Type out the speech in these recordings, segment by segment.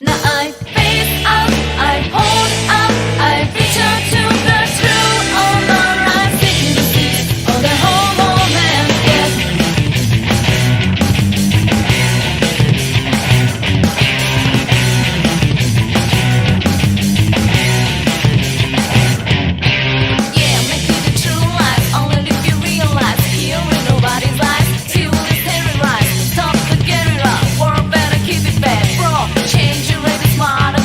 Now I face up, I hold up, I reach out to the truth. All the right sicknesses, all the whole moment, yes. Yeah, make it the true life, only if you realize. Here in nobody's life, till it's terrorized. Stop the get it up, world better keep it back, bro. Change your rate, smart.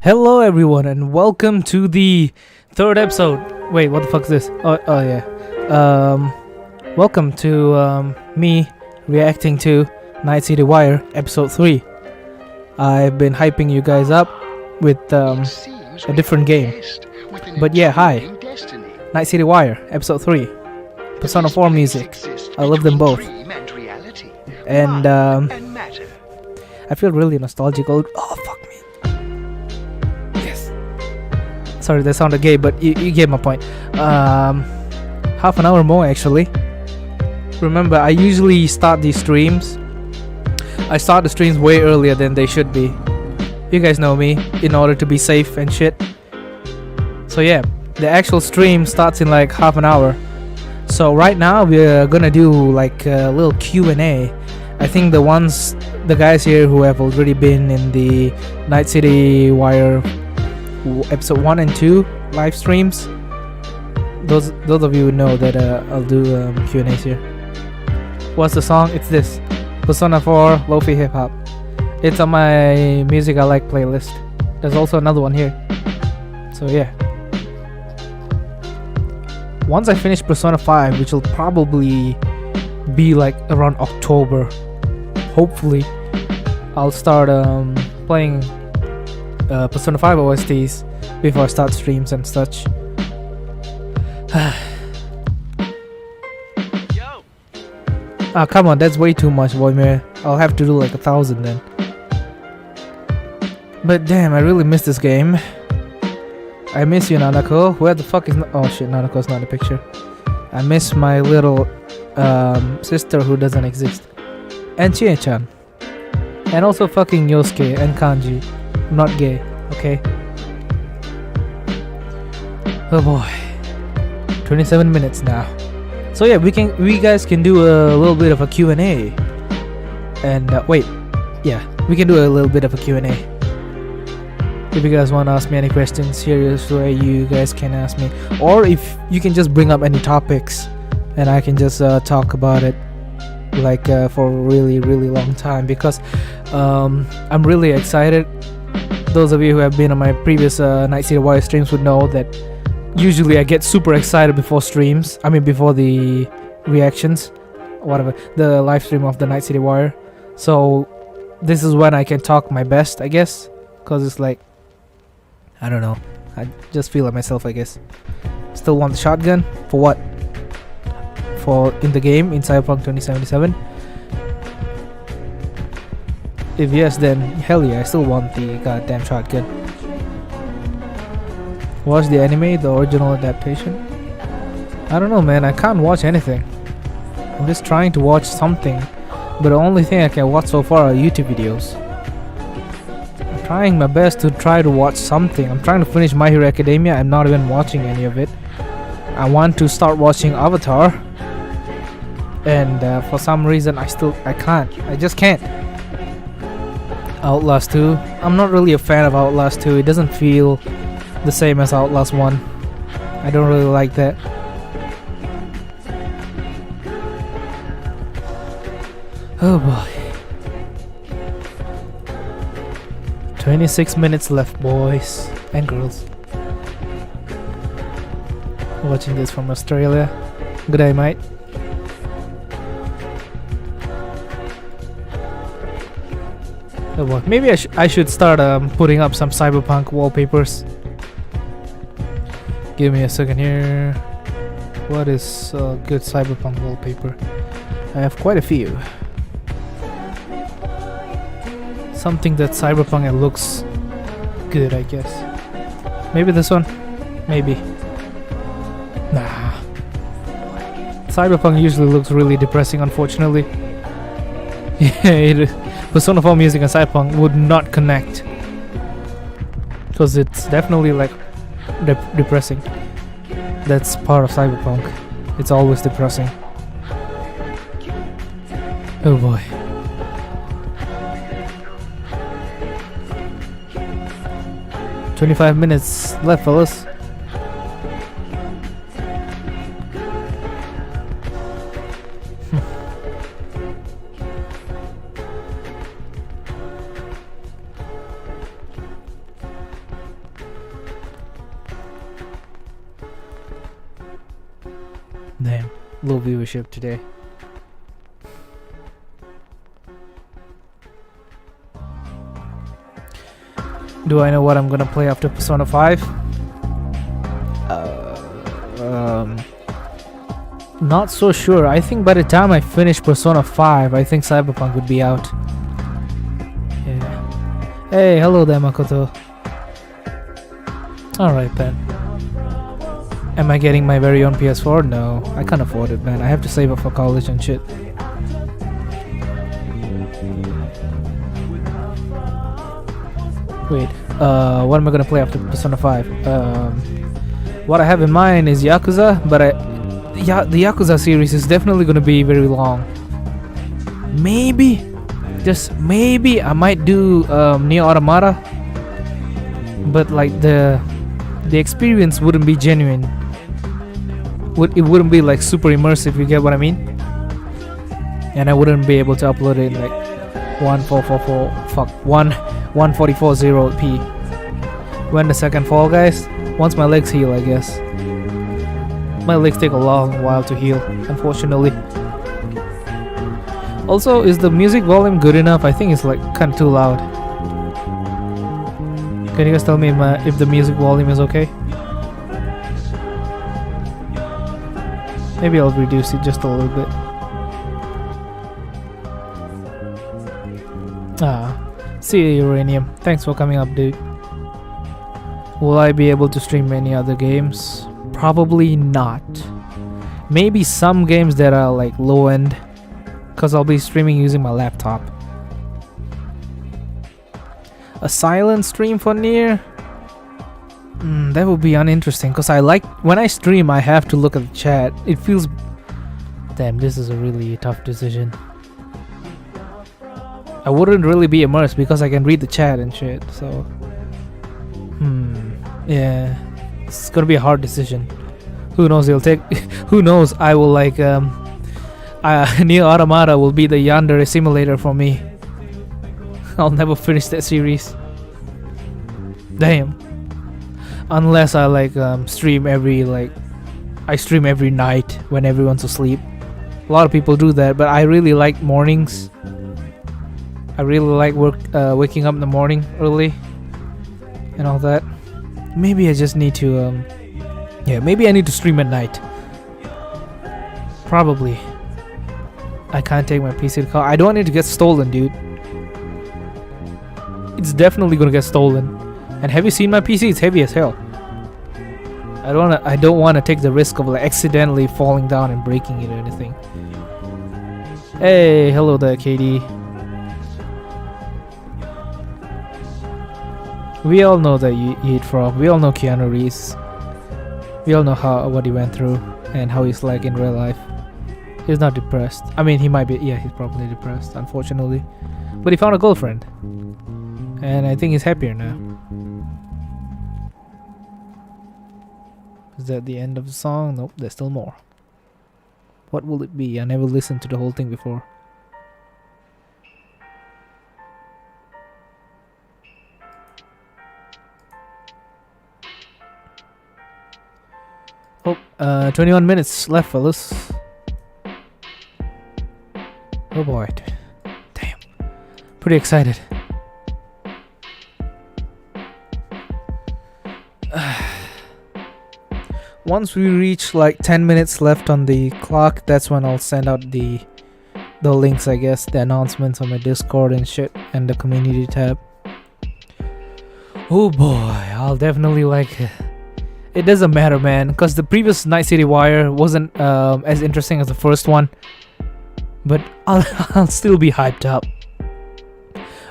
Hello everyone and welcome to the third episode. Wait, what the fuck is this? Oh yeah. Welcome to me reacting to Night City Wire episode 3. I've been hyping you guys up with a different game. But yeah, hi. Night City Wire episode 3. Persona 4 music. I love them both. And I feel really nostalgic. Oh fuck me. Sorry, that sounded gay, but you get my point. Half an hour more actually. Remember, I usually start these streams. I start the streams way earlier than they should be. You guys know me, in order to be safe and shit. So yeah, the actual stream starts in like half an hour. So right now we're gonna do like a little Q&A. I think the guys here who have already been in the Night City Wire episode 1 and 2 live streams, those of you who know that I'll do Q&As here. What's the song? It's this Persona 4 Lo-Fi Hip Hop. It's on my music I like playlist. There's also another one here. So yeah, once I finish Persona 5, which will probably be like around October, hopefully I'll start playing Persona 5 OSTs before I start streams and such. Ah, come on, that's way too much, Voimir. I'll have to do like 1,000 then. But damn, I really miss this game. I miss you, Nanako. Where the fuck is... Oh shit, Nanako's not in the picture. I miss my little sister who doesn't exist. And Chie-chan. And also fucking Yosuke and Kanji. I'm not gay, okay? Oh boy. 27 minutes now. So yeah, we guys can do a little bit of a Q&A. And wait. Yeah, we can do a little bit of a Q&A. If you guys want to ask me any questions, here is where you guys can ask me. Or if you can just bring up any topics and I can just talk about it like for a really long time, because I'm really excited. Those of you who have been on my previous Night City Wire streams would know that usually I get super excited before streams. I mean before the reactions, whatever, the live stream of the Night City Wire. So this is when I can talk my best, I guess, because it's like, I don't know, I just feel like myself, I guess. Still want the shotgun? For what? For in the game, in Cyberpunk 2077? If yes, then hell yeah, I still want the goddamn shotgun. Watch the anime, the original adaptation? I don't know, man, I can't watch anything. I'm just trying to watch something, but the only thing I can watch so far are YouTube videos. I'm trying my best to try to watch something. I'm trying to finish My Hero Academia. I'm not even watching any of it. I want to start watching Avatar, and for some reason I can't. I just can't. Outlast 2. I'm not really a fan of Outlast 2. It doesn't feel the same as Outlast 1. I don't really like that. Oh boy. 26 minutes left, boys and girls. Watching this from Australia. Good day, mate. Oh boy. Maybe I should start putting up some Cyberpunk wallpapers. Give me a second here. What is a good Cyberpunk wallpaper? I have quite a few. Something that Cyberpunk and looks good, I guess. Maybe this one? Maybe. Nah. Cyberpunk usually looks really depressing, unfortunately. Yeah, Persona 4 music and Cyberpunk would not connect, because it's definitely like depressing. That's part of Cyberpunk. It's always depressing. Oh boy. "25 minutes left, fellas." low viewership today. Do I know what I'm gonna play after Persona 5? Not so sure. I think by the time I finish Persona 5, I think Cyberpunk would be out. Yeah. Hey, hello there, Makoto. Alright then. Am I getting my very own PS4? No, I can't afford it, man. I have to save up for college and shit. Wait, what am I gonna play after Persona 5? What I have in mind is Yakuza, but the Yakuza series is definitely gonna be very long. Maybe, just maybe, I might do Neo Automata, but like the experience wouldn't be genuine. It wouldn't be like super immersive. You get what I mean? And I wouldn't be able to upload it in like 144.0p. When the second Fall Guys, once my legs heal, I guess. My legs take a long while to heal, unfortunately. Also, is the music volume good enough? I think it's like kind of too loud. Can you guys tell me if the music volume is okay? Maybe I'll reduce it just a little bit. See you, Uranium. Thanks for coming up, dude. Will I be able to stream any other games? Probably not. Maybe some games that are like low end, because I'll be streaming using my laptop. A silent stream for Nier? That would be uninteresting, because when I stream I have to look at the chat. It feels... Damn, this is a really tough decision. I wouldn't really be immersed because I can read the chat and shit, so... Yeah, it's gonna be a hard decision. Who knows, who knows, I will like... Neo Automata will be the yandere simulator for me. I'll never finish that series. Damn. Unless I like stream every night when everyone's asleep. A lot of people do that, but I really like mornings. I really like waking up in the morning early and all that. Maybe I just need to maybe I need to stream at night. Probably. I can't take my PC to car. I don't want it to get stolen, dude. It's definitely gonna get stolen. And have you seen my PC? It's heavy as hell. I don't want to take the risk of like accidentally falling down and breaking it or anything. Hey, hello there, KD. We all know that you eat frog. We all know Keanu Reeves. We all know what he went through and how he's like in real life. He's not depressed. I mean, he might be. Yeah, he's probably depressed, unfortunately. But he found a girlfriend, and I think he's happier now. Is that the end of the song? Nope, there's still more. What will it be? I never listened to the whole thing before. Oh, 21 minutes left, fellas. Oh boy. Damn. Pretty excited. Once we reach like 10 minutes left on the clock, that's when I'll send out the links, I guess, the announcements on my Discord and shit, and the community tab. Oh boy, I'll definitely like... It doesn't matter, man, because the previous Night City Wire wasn't as interesting as the first one, but I'll still be hyped up.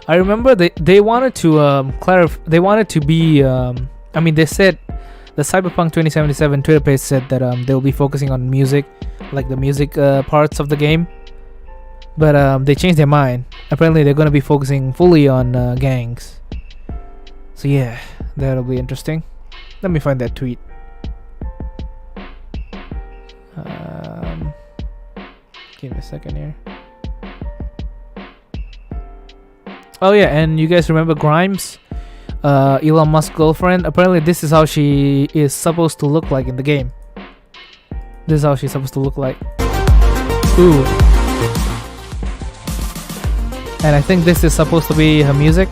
I remember they wanted to clarify. They wanted to be. I mean, they said the Cyberpunk 2077 Twitter page said that they'll be focusing on music, like the music parts of the game, but they changed their mind. Apparently, they're gonna be focusing fully on gangs. So yeah, that'll be interesting. Let me find that tweet. Give me a second here. Oh yeah, and you guys remember Grimes? Elon Musk's girlfriend? Apparently this is how she is supposed to look like in the game. This is how she's supposed to look like. Ooh. And I think this is supposed to be her music.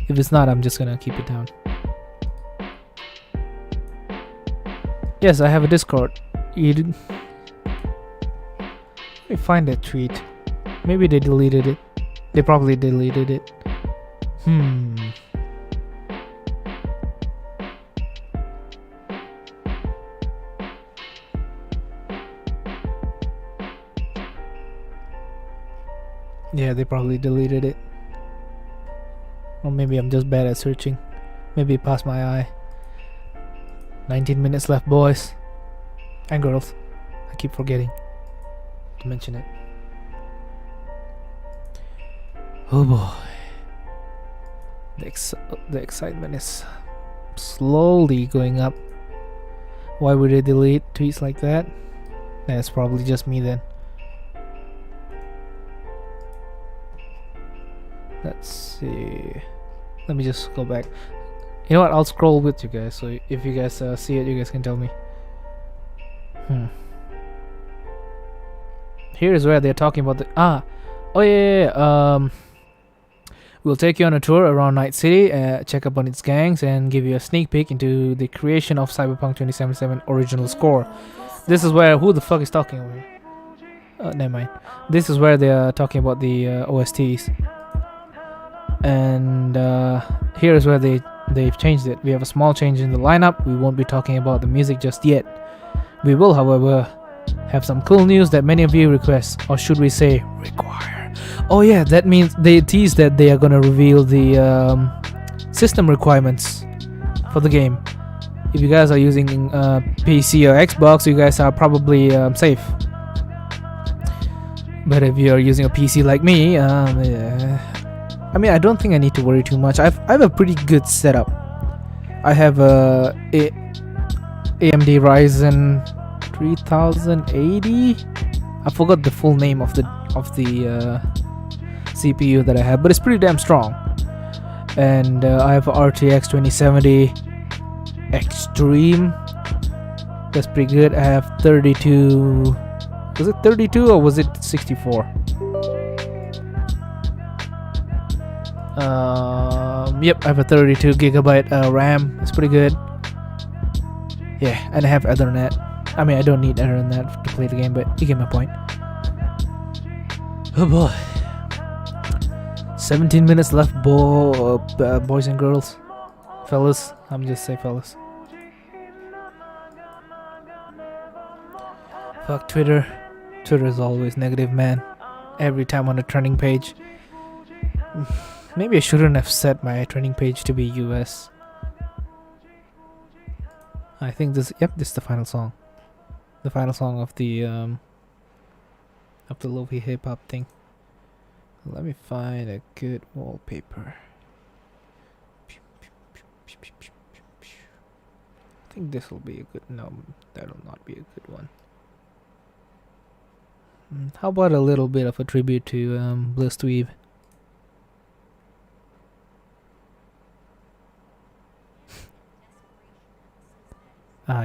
If it's not, I'm just gonna keep it down. Yes, I have a Discord. You didn't. Let me find that tweet. Maybe they deleted it. They probably deleted it. Yeah, they probably deleted it. Or maybe I'm just bad at searching. Maybe it passed my eye. 19 minutes left, boys and girls. I keep forgetting to mention it. Oh boy. The excitement is slowly going up. Why would they delete tweets like that? That's probably just me then. Let's see. Let me just go back. You know what? I'll scroll with you guys. So if you guys see it, you guys can tell me. Here is where they're talking about the oh yeah. We'll take you on a tour around Night City, check up on its gangs, and give you a sneak peek into the creation of Cyberpunk 2077 original score. This is where who the fuck is talking over here? Never mind. This is where they are talking about the OSTs. And here is where they've changed it. We have a small change in the lineup. We won't be talking about the music just yet. We will, however, have some cool news that many of you request, or should we say require. Oh yeah, that means they tease that they are gonna reveal the system requirements for the game. If you guys are using PC or Xbox, you guys are probably safe. But if you're using a PC like me, I mean, I don't think I need to worry too much. I have a pretty good setup. I have a AMD Ryzen 3080. I forgot the full name of the CPU that I have, but it's pretty damn strong. And I have a RTX 2070 Extreme. That's pretty good. I have 32. Was it 32 or was it 64? Yep, I have a 32 gigabyte RAM. It's pretty good. Yeah, and I have Ethernet. I mean, I don't need Ethernet to play the game, but you get my point. Oh boy. 17 minutes left, boys and girls. Fellas. I'm just say fellas. Fuck Twitter. Twitter is always negative, man. Every time on the trending page. Maybe I shouldn't have set my trending page to be US. I think this is the final song. The final song of the lo-fi hip hop thing. Let me find a good wallpaper. I think this will be a good. No, that'll not be a good one. How about a little bit of a tribute to Bliss Dweeb?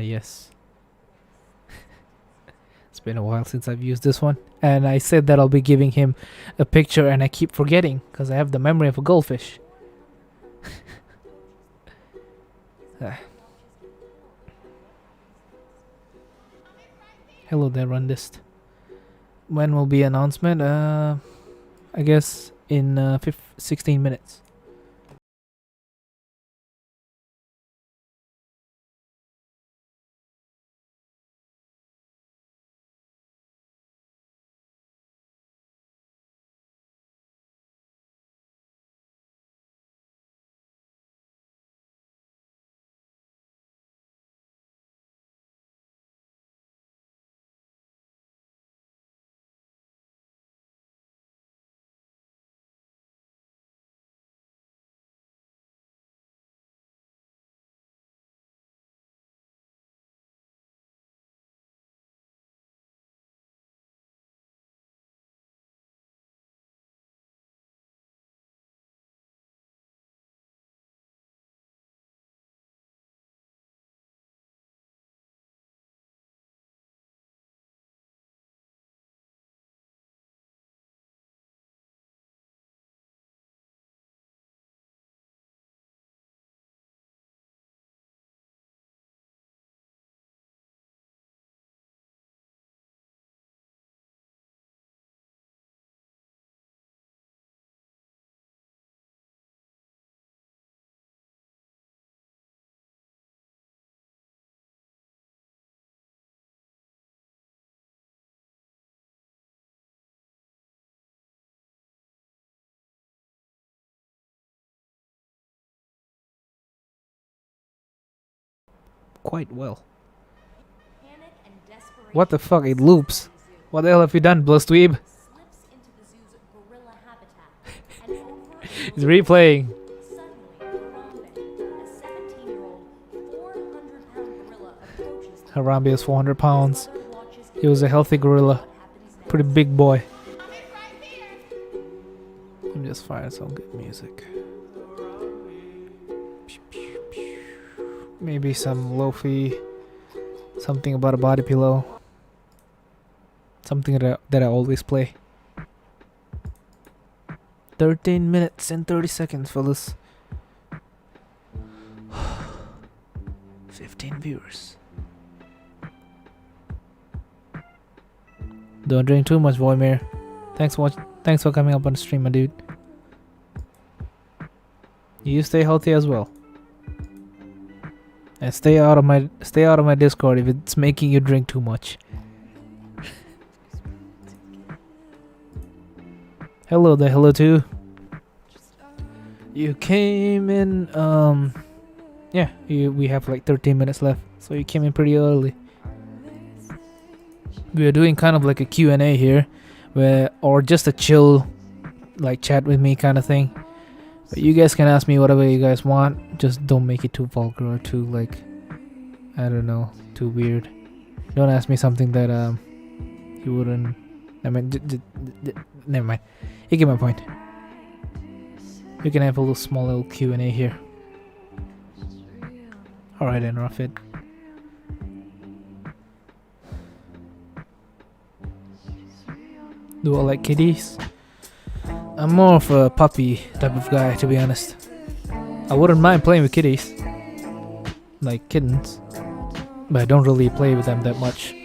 Yes. It's been a while since I've used this one, and I said that I'll be giving him a picture, and I keep forgetting because I have the memory of a goldfish. Hello there, Rundist. When will be announcement? I guess in 16 minutes. quite well. Panic and desperation What the fuck? It loops. What the hell have you done, Blustweeb? slips into the zoo's gorilla habitat and over It's replaying. suddenly Harambe, a 17-year-old, 400-pound gorilla approaches them. Harambe is 400 pounds. Mother watches He was a healthy gorilla. what happens next. Pretty big boy. Let me just fire some good music. Maybe some lofi. Something about a body pillow. Something that I always play. 13 minutes and 30 seconds, fellas. 15 viewers. Don't drink too much, Voimir. Thanks for coming up on the stream, my dude. You stay healthy as well. And stay out of my Discord if it's making you drink too much. Hello there, hello too. You came in yeah, we have like 13 minutes left, so you came in pretty early. We are doing kind of like a Q&A here, or just a chill like chat with me kind of thing. But you guys can ask me whatever you guys want, just don't make it too vulgar or too like, I don't know, too weird. Don't ask me something that you wouldn't, I mean, never mind. You get my point. We can have a small little Q&A here. Alright then, Rafid. Do I like kitties? I'm more of a puppy type of guy, to be honest. I wouldn't mind playing with kitties, like kittens, but I don't really play with them that much.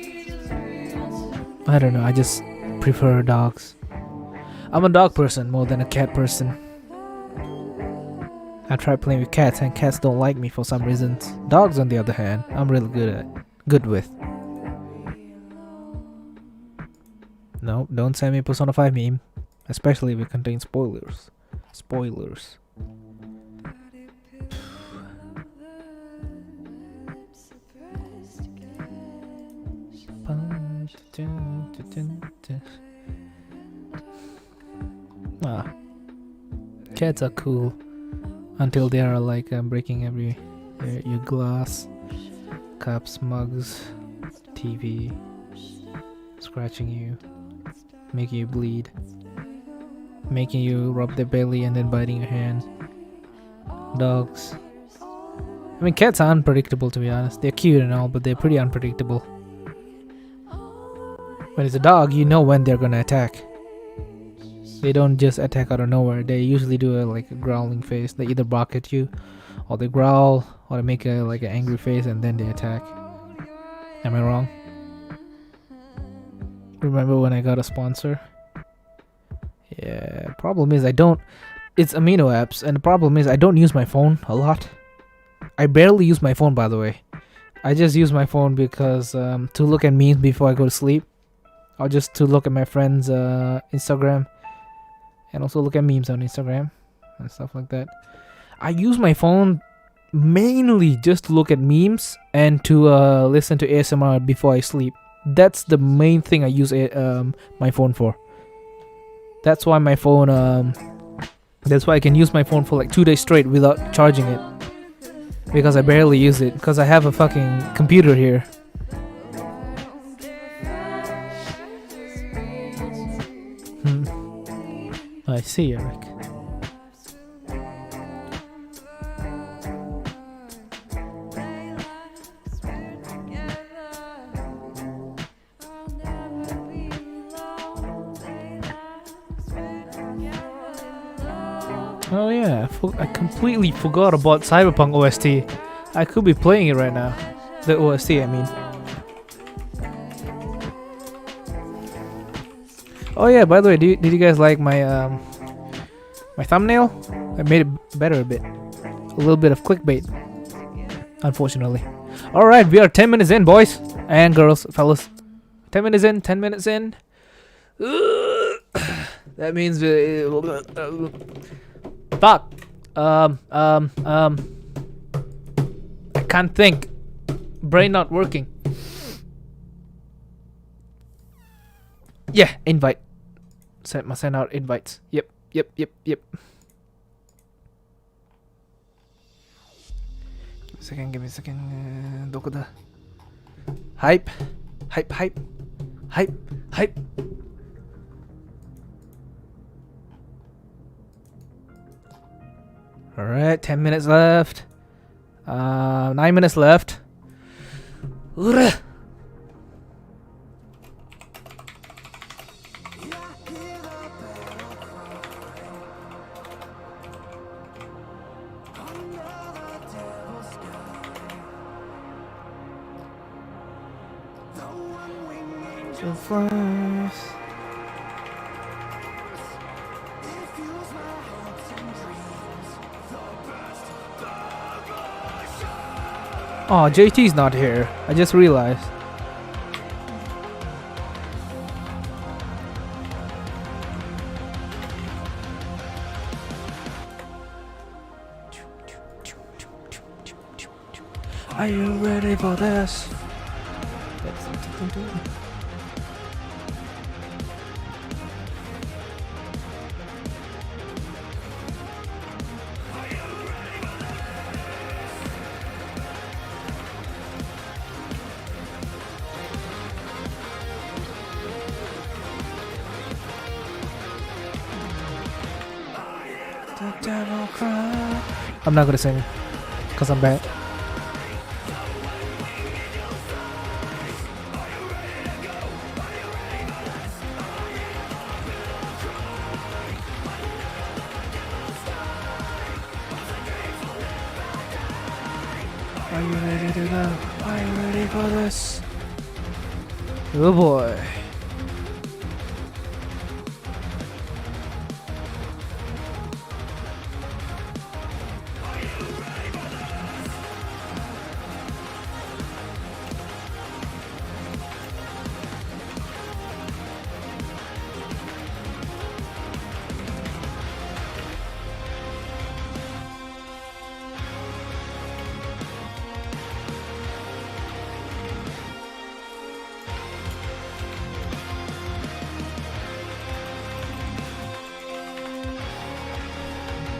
I don't know, I just prefer dogs. I'm a dog person more than a cat person. I tried playing with cats and cats don't like me for some reasons. Dogs, on the other hand, I'm really good with. No, don't send me Persona 5 meme, especially if it contains spoilers. Spoilers. Ah, cats are cool until they are like breaking your glass, cups, mugs, TV, scratching you, making you bleed, making you rub their belly and then biting your hand. Dogs. I mean, cats are unpredictable, to be honest. They're cute and all, but they're pretty unpredictable. When it's a dog, you know when they're gonna attack. They don't just attack out of nowhere. They usually do a growling face. They either bark at you, or they growl, or they make an angry face, and then they attack. Am I wrong? Remember when I got a sponsor? Yeah. Problem is it's amino apps, and the problem is I don't use my phone a lot. I barely use my phone, by the way. I just use my phone because to look at memes before I go to sleep, or just to look at my friends' Instagram. And also look at memes on Instagram and stuff like that. I use my phone mainly just to look at memes and to listen to ASMR before I sleep. That's the main thing I use my phone for. That's why my phone that's why I can use my phone for like 2 days straight without charging it, because I barely use it because I have a fucking computer here. I see, Eric. Oh yeah, I completely forgot about Cyberpunk OST. I could be playing it right now. The OST, I mean. Oh yeah, by the way, did you guys like my my thumbnail? I made it better a bit. A little bit of clickbait, unfortunately. Alright, we are 10 minutes in, boys and girls, fellas. 10 minutes in, 10 minutes in. That means fuck. I can't think. Brain not working. Yeah, invite. Send out invites. Yep. Give me a second. どこだ? Hype. Alright, 10 minutes left. 9 minutes left. Ura. So first. Oh, JT's not here. I just realized. Are you ready for this? I'm not gonna sing because I'm bad. Are you ready to go? Are you ready for this? Oh boy.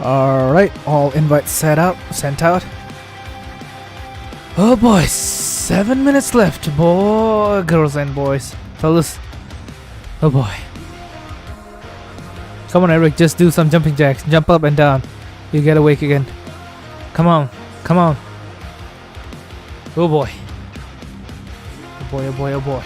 Alright, all invites sent out. Oh boy, 7 minutes left, boy, girls and boys, fellas. Oh boy. Come on, Eric, just do some jumping jacks. Jump up and down. You get awake again. Come on. Oh boy. Oh boy. Oh boy.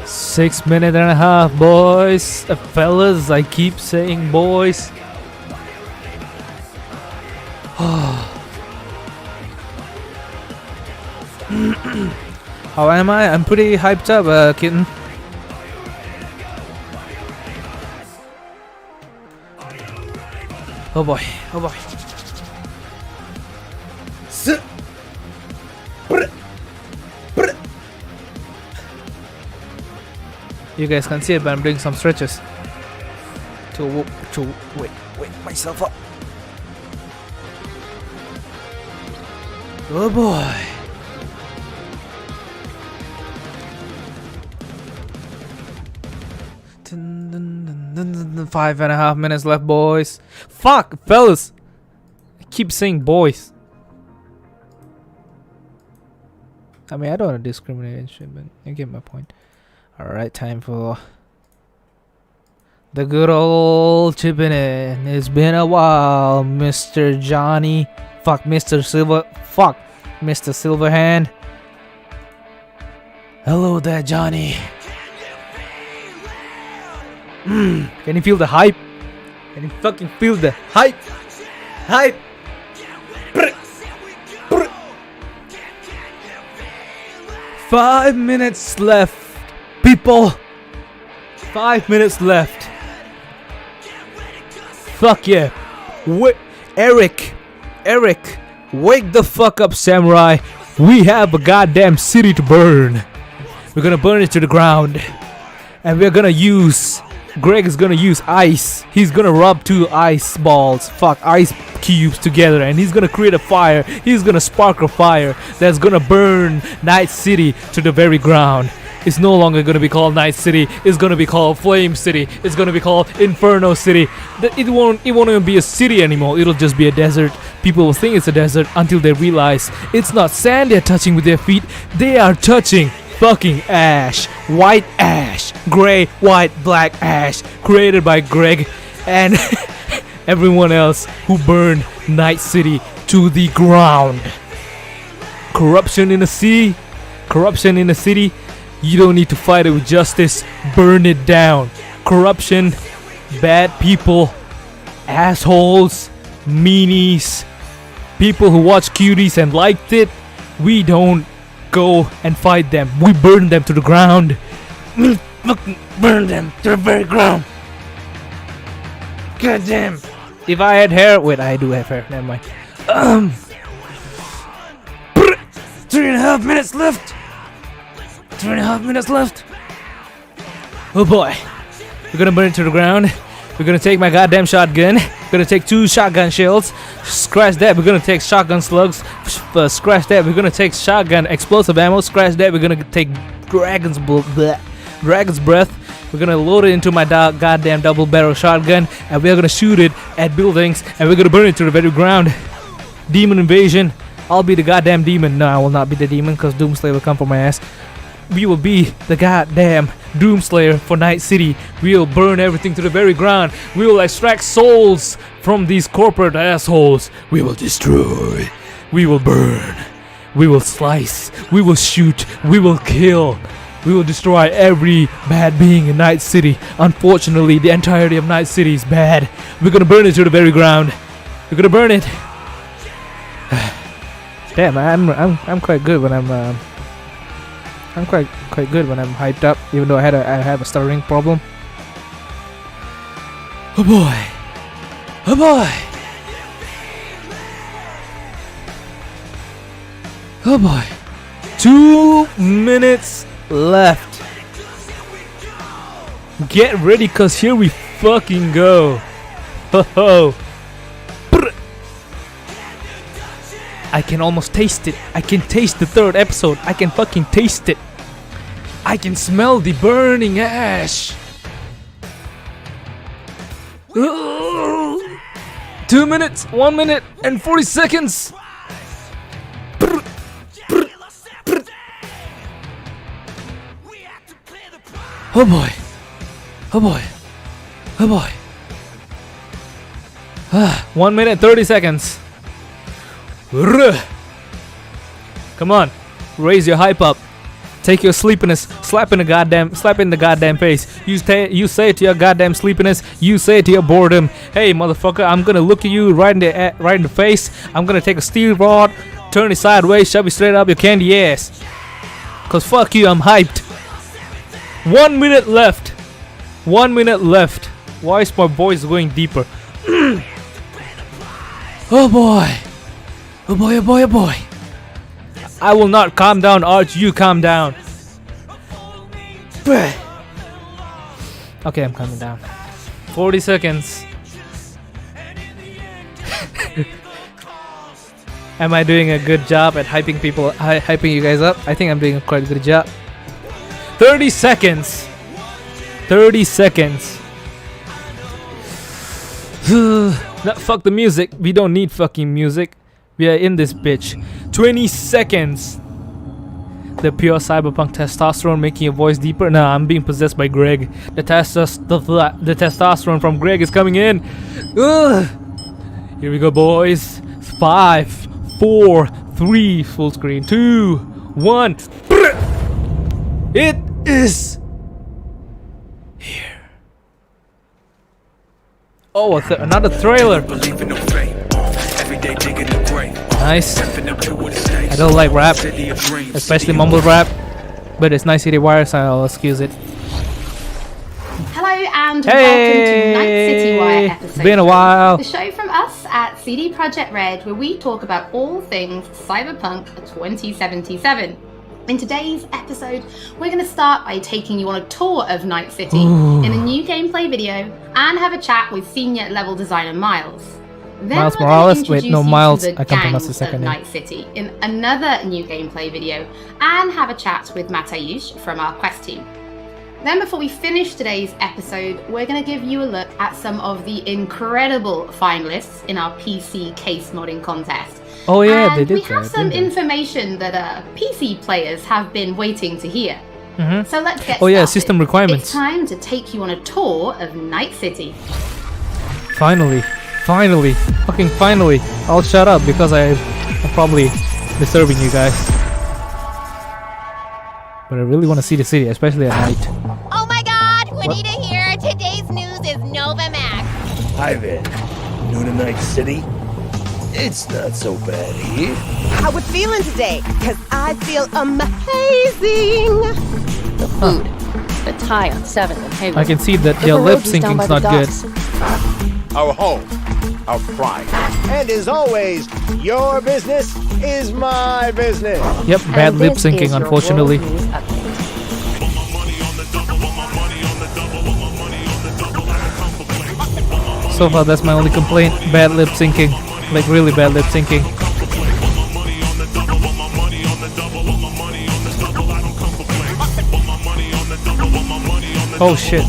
6 minutes and a half, boys. Fellas, I keep saying boys. How am I? I'm pretty hyped up, kitten. Oh boy. You guys can see it, but I'm doing some stretches to wake myself up. Oh boy. Dun, 5.5 minutes left, boys. Fuck, fellas. I keep saying boys. I mean, I don't want to discriminate and shit, but you get my point. Alright, time for the good old chipping in. It's been a while, Mr. Johnny. Fuck, Mr. Silverhand. Hello there, Johnny. Can you feel the hype? Can you fucking feel the hype? Hype! 5 minutes left. People, 5 minutes left. Fuck yeah. Eric, Wake the fuck up, samurai. We have a goddamn city to burn. We're gonna burn it to the ground. And we're gonna use... Greg is gonna use ice. He's gonna rub 2 ice balls, ice cubes together, and he's gonna create a fire. He's gonna spark a fire that's gonna burn Night City to the very ground. It's no longer gonna be called Night City. It's gonna be called Flame City. It's gonna be called Inferno City. It won't even be a city anymore. It'll just be a desert. People will think it's a desert until they realize it's not sand they're touching with their feet. They are touching fucking ash. White ash. Gray, white, black ash. Created by Greg and everyone else who burned Night City to the ground. Corruption in the sea. Corruption in the city. You don't need to fight it with justice. Burn it down. Corruption. Bad people. Assholes. Meanies. People who watch cuties and liked it. We don't go and fight them. We burn them to the ground. We fucking burn them to the very ground. God damn. If I had hair, wait, I do have hair. Never mind. 3.5 minutes left. 3.5 minutes left. Oh boy. We're gonna burn it to the ground. We're gonna take my goddamn shotgun. We're gonna take 2 shotgun shells. Scratch that. We're gonna take shotgun slugs. Scratch that. We're gonna take shotgun explosive ammo. Scratch that. We're gonna take dragon's breath. We're gonna load it into my goddamn double barrel shotgun, and we're gonna shoot it at buildings, and we're gonna burn it to the very ground. Demon invasion. I'll be the goddamn demon. No, I will not be the demon, because Doomslayer will come for my ass. We will be the goddamn Doomslayer for Night City. We will burn everything to the very ground. We will extract souls from these corporate assholes. We will destroy. We will burn. We will slice. We will shoot. We will kill. We will destroy every bad being in Night City. Unfortunately, the entirety of Night City is bad. We're gonna burn it to the very ground. We're gonna burn it. Damn, I'm quite good when I'm quite good when I'm hyped up, even though I have a stuttering problem. Oh boy. Oh boy. Oh boy. 2 minutes left. Get ready, cause here we fucking go. Ho ho. I can almost taste it. I can taste the 3rd episode. I can fucking taste it. I can smell the burning ash. 2 minutes, 1 minute, and 40 seconds. Oh boy. Oh boy. Oh boy. 1 minute, 30 seconds. Come on, raise your hype up. Take your sleepiness, slap in the goddamn face. You say it to your goddamn sleepiness. You say it to your boredom. Hey, motherfucker, I'm gonna look at you right in the face. I'm gonna take a steel rod, turn it sideways, shove it straight up your candy ass. Cause fuck you, I'm hyped. 1 minute left. 1 minute left. Why is my voice going deeper? Oh boy. Oh boy, oh boy, oh boy. I will not calm down, Arch. You calm down. Okay, I'm calming down. 40 seconds. Am I doing a good job at hyping you guys up? I think I'm doing a quite good job. 30 seconds. 30 seconds. No, fuck the music. We don't need fucking music. We are in this bitch. 20 seconds. The pure cyberpunk testosterone making your voice deeper. Nah, I'm being possessed by Greg. The testosterone from Greg is coming in. Ugh. Here we go, boys. 5, 4, 3, full screen. 2, 1. It is here. Oh, another trailer. Nice. I don't like rap, especially mumble rap, but it's Night City Wire, so I'll excuse it. Hello and welcome to Night City Wire episode. Been a while. The show from us at CD Projekt Red, where we talk about all things Cyberpunk 2077. In today's episode, we're going to start by taking you on a tour of Night City in a new gameplay video and have a chat with senior level designer Miles. Then Miles we're gonna Morales? introduce Wait, no, you to Miles. the I can't pronounce gangs the second of name. Night City in another new gameplay video and have a chat with Matayush from our quest team. Then before we finish today's episode, we're going to give you a look at some of the incredible finalists in our PC case modding contest. Oh yeah, and they did we have that, some didn't they? information that PC players have been waiting to hear. Mhm. So let's get Oh yeah, started. system requirements. It's time to take you on a tour of Night City. Finally. Fucking finally. I'll shut up because I'm probably disturbing you guys. But I really want to see the city, especially at night. Oh my god, Juanita here. Today's news is Nova Max. Hi there. New to Night City? It's not so bad here. How we feeling today? Cause I feel amazing. The food. The tie on 7th and Hayward. I can see that The your lip pierogies down by syncing's the not good. docks. Our home, our pride. And as always, your business is my business. Yep, bad And lip this syncing is your unfortunately. world news update. So far that's my only complaint. Bad lip syncing. Like really bad lip syncing. Oh shit.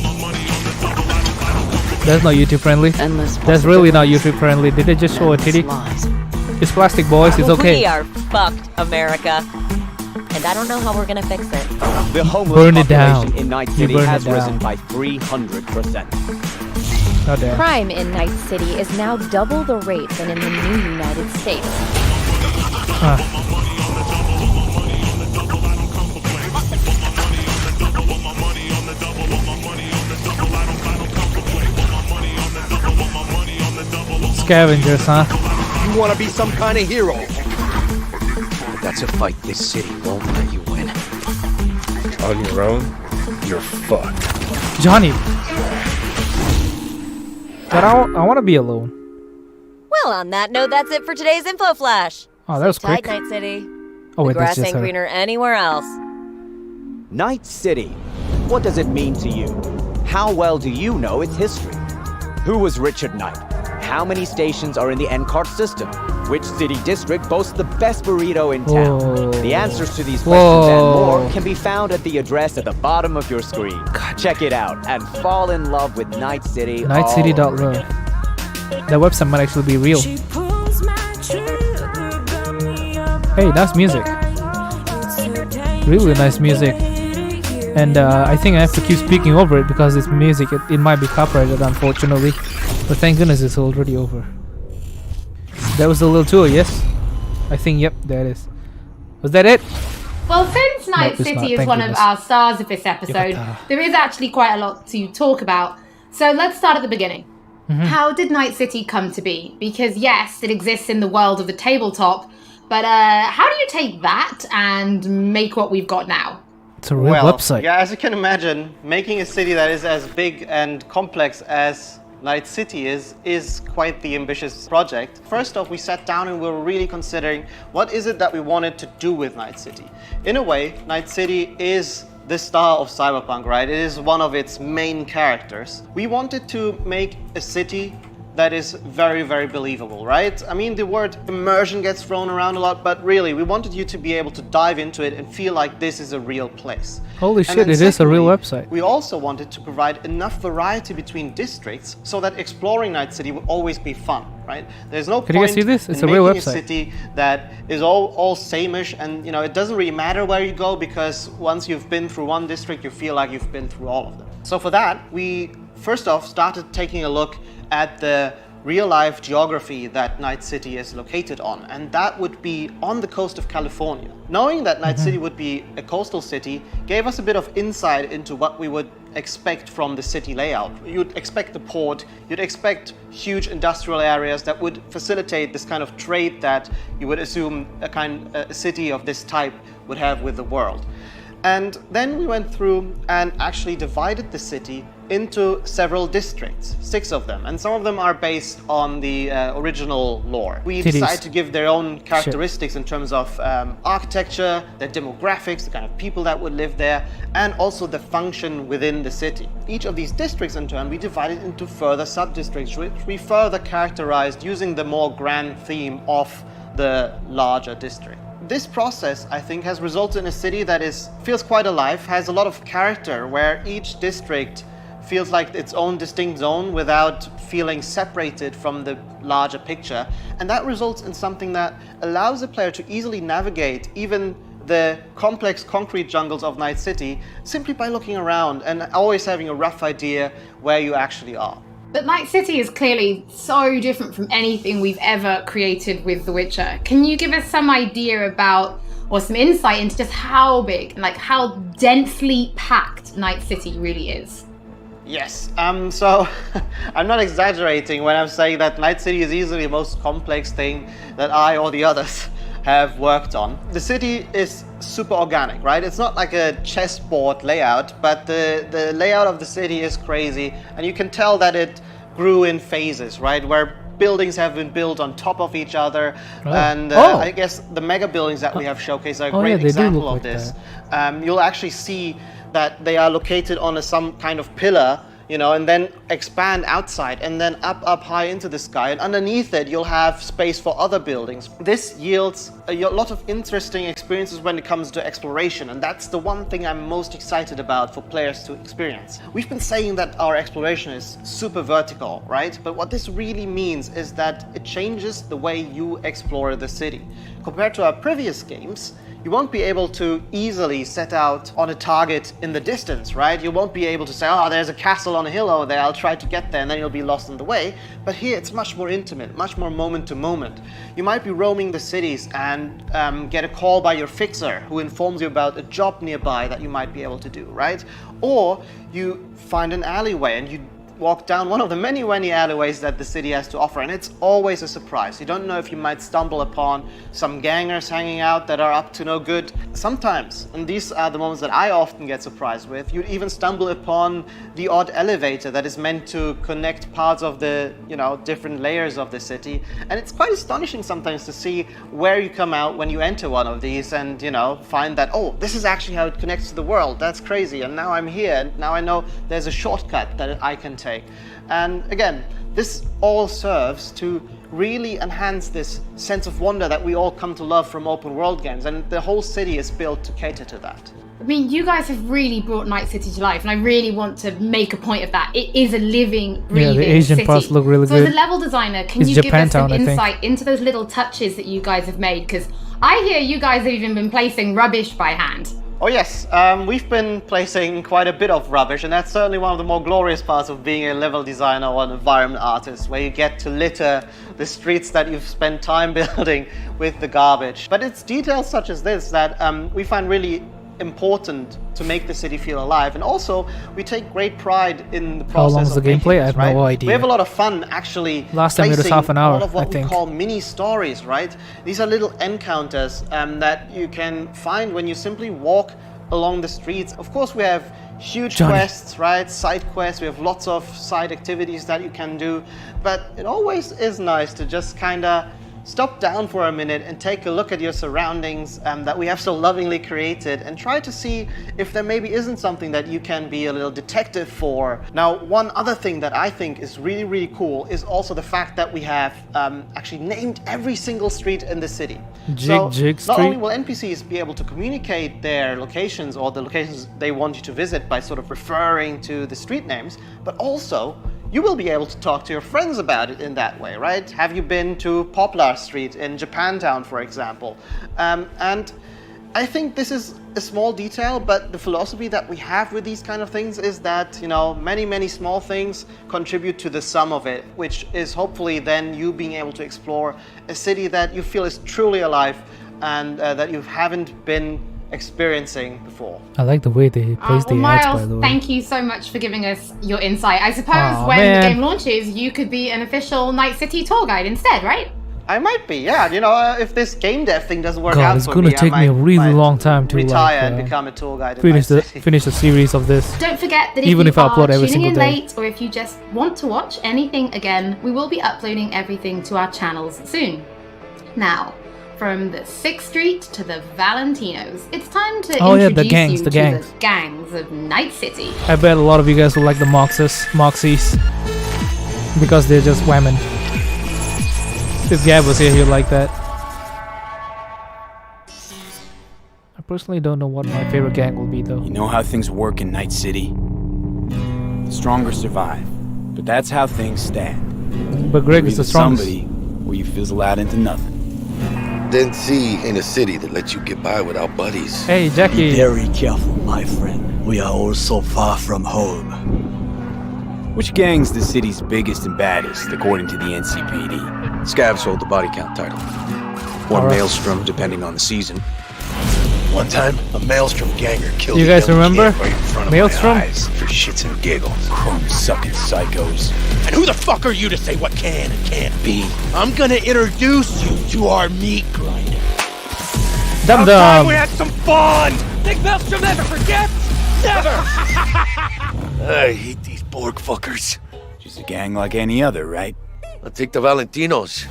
That's not YouTube friendly. Endless That's really not YouTube friendly. Did they just show a titty? lies. It's plastic, boys. It's We okay. are fucked, America. And I don't know how we're gonna fix it. The homeless Burn it population down. in Night You City burn has it down. risen by 300%. Oh damn. Crime in Night City is now double the rate than in the new United States. Scavengers, huh? You want to be some kind of hero. But that's a fight this city won't let you win. On your own, you're fucked. Johnny. But I want to be alone. Well, on that note, that's it for today's info flash. Oh, that was Tight quick. Night City. Oh The wait, that's grass just ain't her. greener anywhere else. Night City. What does it mean to you? How well do you know its history? Who was Richard Knight? How many stations are in the NCART system? Which city district boasts the best burrito in town? Whoa. The answers to these questions and Whoa. more can be found at the address at the bottom of your screen. Check it out and fall in love with Night City. Nightcity.love. That website might actually be real. Hey, nice music. Really nice music. And I think I have to keep speaking over it because it's music. It might be copyrighted, unfortunately. But thank goodness it's already over. That was the little tour, yes? I think, yep, there it is. Was that it? Well, since Night it's not. City is Thank one goodness. of our stars of this episode, there is actually quite a lot to talk about. So let's start at the beginning. How did Night City come to be? Because yes, it exists in the world of the tabletop, but how do you take that and make what we've got now? It's a real website. Yeah, as you can imagine, making a city that is as big and complex as Night City is quite the ambitious project. First off, we sat down and we were really considering what is it that we wanted to do with Night City. In a way, Night City is the star of Cyberpunk, right? It is one of its main characters. We wanted to make a city that is very, very believable, right? I mean, the word immersion gets thrown around a lot, but really, we wanted you to be able to dive into it and feel like this is a real place. Holy And shit, then it is a real secondly, website. We also wanted to provide enough variety between districts so that exploring Night City will always be fun, right? There's no Can you point guys see this? It's in a real making website. a city that is all same-ish, and you know, it doesn't really matter where you go because once you've been through one district, you feel like you've been through all of them. So for that, we first off started taking a look at the real-life geography that Night City is located on, and that would be on the coast of California. Knowing that Night City would be a coastal city gave us a bit of insight into what we would expect from the city layout. You'd expect the port, you'd expect huge industrial areas that would facilitate this kind of trade that you would assume a city of this type would have with the world. And then we went through and actually divided the city into several districts, 6 of them, and some of them are based on the original lore. We Cities. decided to give their own characteristics in terms of architecture, their demographics, the kind of people that would live there, and also the function within the city. Each of these districts in turn we divided into further sub-districts, which we further characterized using the more grand theme of the larger district. This process, I think, has resulted in a city that feels quite alive, has a lot of character, where each district feels like its own distinct zone without feeling separated from the larger picture. And that results in something that allows the player to easily navigate even the complex concrete jungles of Night City simply by looking around and always having a rough idea where you actually are. But Night City is clearly so different from anything we've ever created with The Witcher. Can you give us some idea about, or some insight into just how big and like how densely packed Night City really is? Yes, so I'm not exaggerating when I'm saying that Night City is easily the most complex thing that I or the others have worked on. The city is super organic, right? It's not like a chessboard layout, but the layout of the city is crazy, and you can tell that it grew in phases, right? Where buildings have been built on top of each other, and I guess the mega buildings that we have showcased are a great example of this. You'll actually see that they are located on some kind of pillar, you know, and then expand outside and then up high into the sky, and underneath it you'll have space for other buildings. This yields a lot of interesting experiences when it comes to exploration, and that's the one thing I'm most excited about for players to experience. We've been saying that our exploration is super vertical, right? But what this really means is that it changes the way you explore the city. Compared to our previous games, you won't be able to easily set out on a target in the distance, right? You won't be able to say, oh, there's a castle on a hill over there, I'll try to get there, and then you'll be lost on the way. But here it's much more intimate, much more moment to moment. You might be roaming the cities and get a call by your fixer who informs you about a job nearby that you might be able to do, right? Or you find an alleyway and you walk down one of the many alleyways that the city has to offer, and it's always a surprise. You don't know if you might stumble upon some gangers hanging out that are up to no good. Sometimes, and these are the moments that I often get surprised with, you'd even stumble upon the odd elevator that is meant to connect parts of the, you know, different layers of the city. And it's quite astonishing sometimes to see where you come out when you enter one of these and, you know, find that, oh, this is actually how it connects to the world. That's crazy. And now I'm here, and now I know there's a shortcut that I can take. And again, this all serves to really enhance this sense of wonder that we all come to love from open world games, and the whole city is built to cater to that. I mean, you guys have really brought Night City to life, and I really want to make a point of that. It is a living, breathing the Asian city. parts look really so good. as a level designer, can It's you give us some Japantown, I think. insight into those little touches that you guys have made? Because I hear you guys have even been placing rubbish by hand. Oh yes, we've been placing quite a bit of rubbish, and that's certainly one of the more glorious parts of being a level designer or an environment artist, where you get to litter the streets that you've spent time building with the garbage. But it's details such as this that we find really important to make the city feel alive, and also we take great pride in the process. How long is the of making gameplay? this, I have right? no idea. We have a lot of fun actually. Last time it was half an hour, all of what I think. we call mini stories, right? These are little encounters that you can find when you simply walk along the streets. Of course, we have huge quests, right? Side quests. We have lots of side activities that you can do, but it always is nice to just kind of stop down for a minute and take a look at your surroundings that we have so lovingly created, and try to see if there maybe isn't something that you can be a little detective for. Now, one other thing that I think is really, really cool is also the fact that we have actually named every single street in the city. Jig Not Street. only will NPCs be able to communicate their locations or the locations they want you to visit by sort of referring to the street names, but also you will be able to talk to your friends about it in that way, right? Have you been to Poplar Street in Japantown, for example? And I think this is a small detail, but the philosophy that we have with these kind of things is that, you know, many small things contribute to the sum of it, which is hopefully then you being able to explore a city that you feel is truly alive and that you haven't been experiencing before. I like the way they place the Miles, ads, by the way. thank you so much for giving us your insight. I suppose Aw, when man. the game launches, you could be an official Night City tour guide instead, right? I might be, yeah. You know, if this game dev thing doesn't work God, out it's for gonna me, take me a really long time to retire like, and become a tour guide. In finish my the city. finish the series of this. Don't forget that if Even you if I upload are every tuning single in day. late, or if you just want to watch anything again, we will be uploading everything to our channels soon. Now, from the 6th Street to the Valentinos, it's time to introduce the gangs, you the to gangs. the gangs of Night City. I bet a lot of you guys will like the Moxies because they're just women. If Gab was here, he'd like that. I personally don't know what my favorite gang will be though. You know how things work in Night City? The stronger survive, but that's how things stand. But Greg You're is the either strongest. somebody, or you fizzle out into nothing. Didn't see in a city that lets you get by without buddies. Hey, Jackie. Be very careful, my friend. We are all so far from home. Which gang's the city's biggest and baddest, according to the NCPD? Scabs hold the body count title. Or Alright. Maelstrom, depending on the season. One time, a Maelstrom ganger killed You a guys young remember kid right in front of Maelstrom? my eyes for shits and giggles. Chrome-sucking psychos. And who the fuck are you to say what can and can't be? I'm gonna introduce you to our meat grinder. Dum dum. We had some fun! Think Maelstrom never forget? Never! I hate these Borg fuckers. Just a gang like any other, right? I'll take the Valentinos.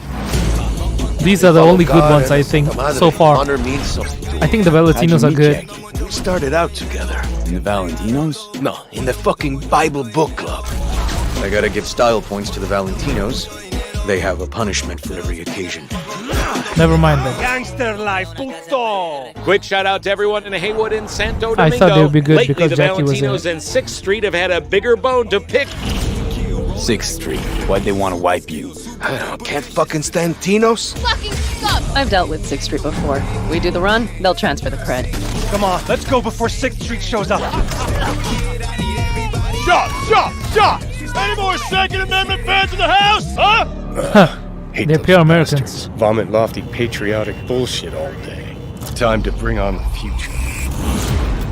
These are the only good ones I think so far. Honor means something to I think the How'd Valentinos you are meet good. Jackie? We started out together. In the Valentinos? No, in the fucking Bible book club. I gotta give style points to the Valentinos. They have a punishment for every occasion. Never mind then. Gangster life, puto! Quick shout out to everyone in Haywood and Santo I Domingo. thought they would be good Lately, because the Jackie was in Valentinos it. and 6th Street have had a bigger bone to pick. 6th Street. Why'd they want to wipe you? Can't fucking stand Tinos? I've dealt with 6th Street before. We do the run, they'll transfer the cred. Come on, let's go before 6th Street shows up. Shot! Any more Second Amendment fans in the house, huh? They're pure Americans. Vomit lofty patriotic bullshit all day. Time to bring on the future.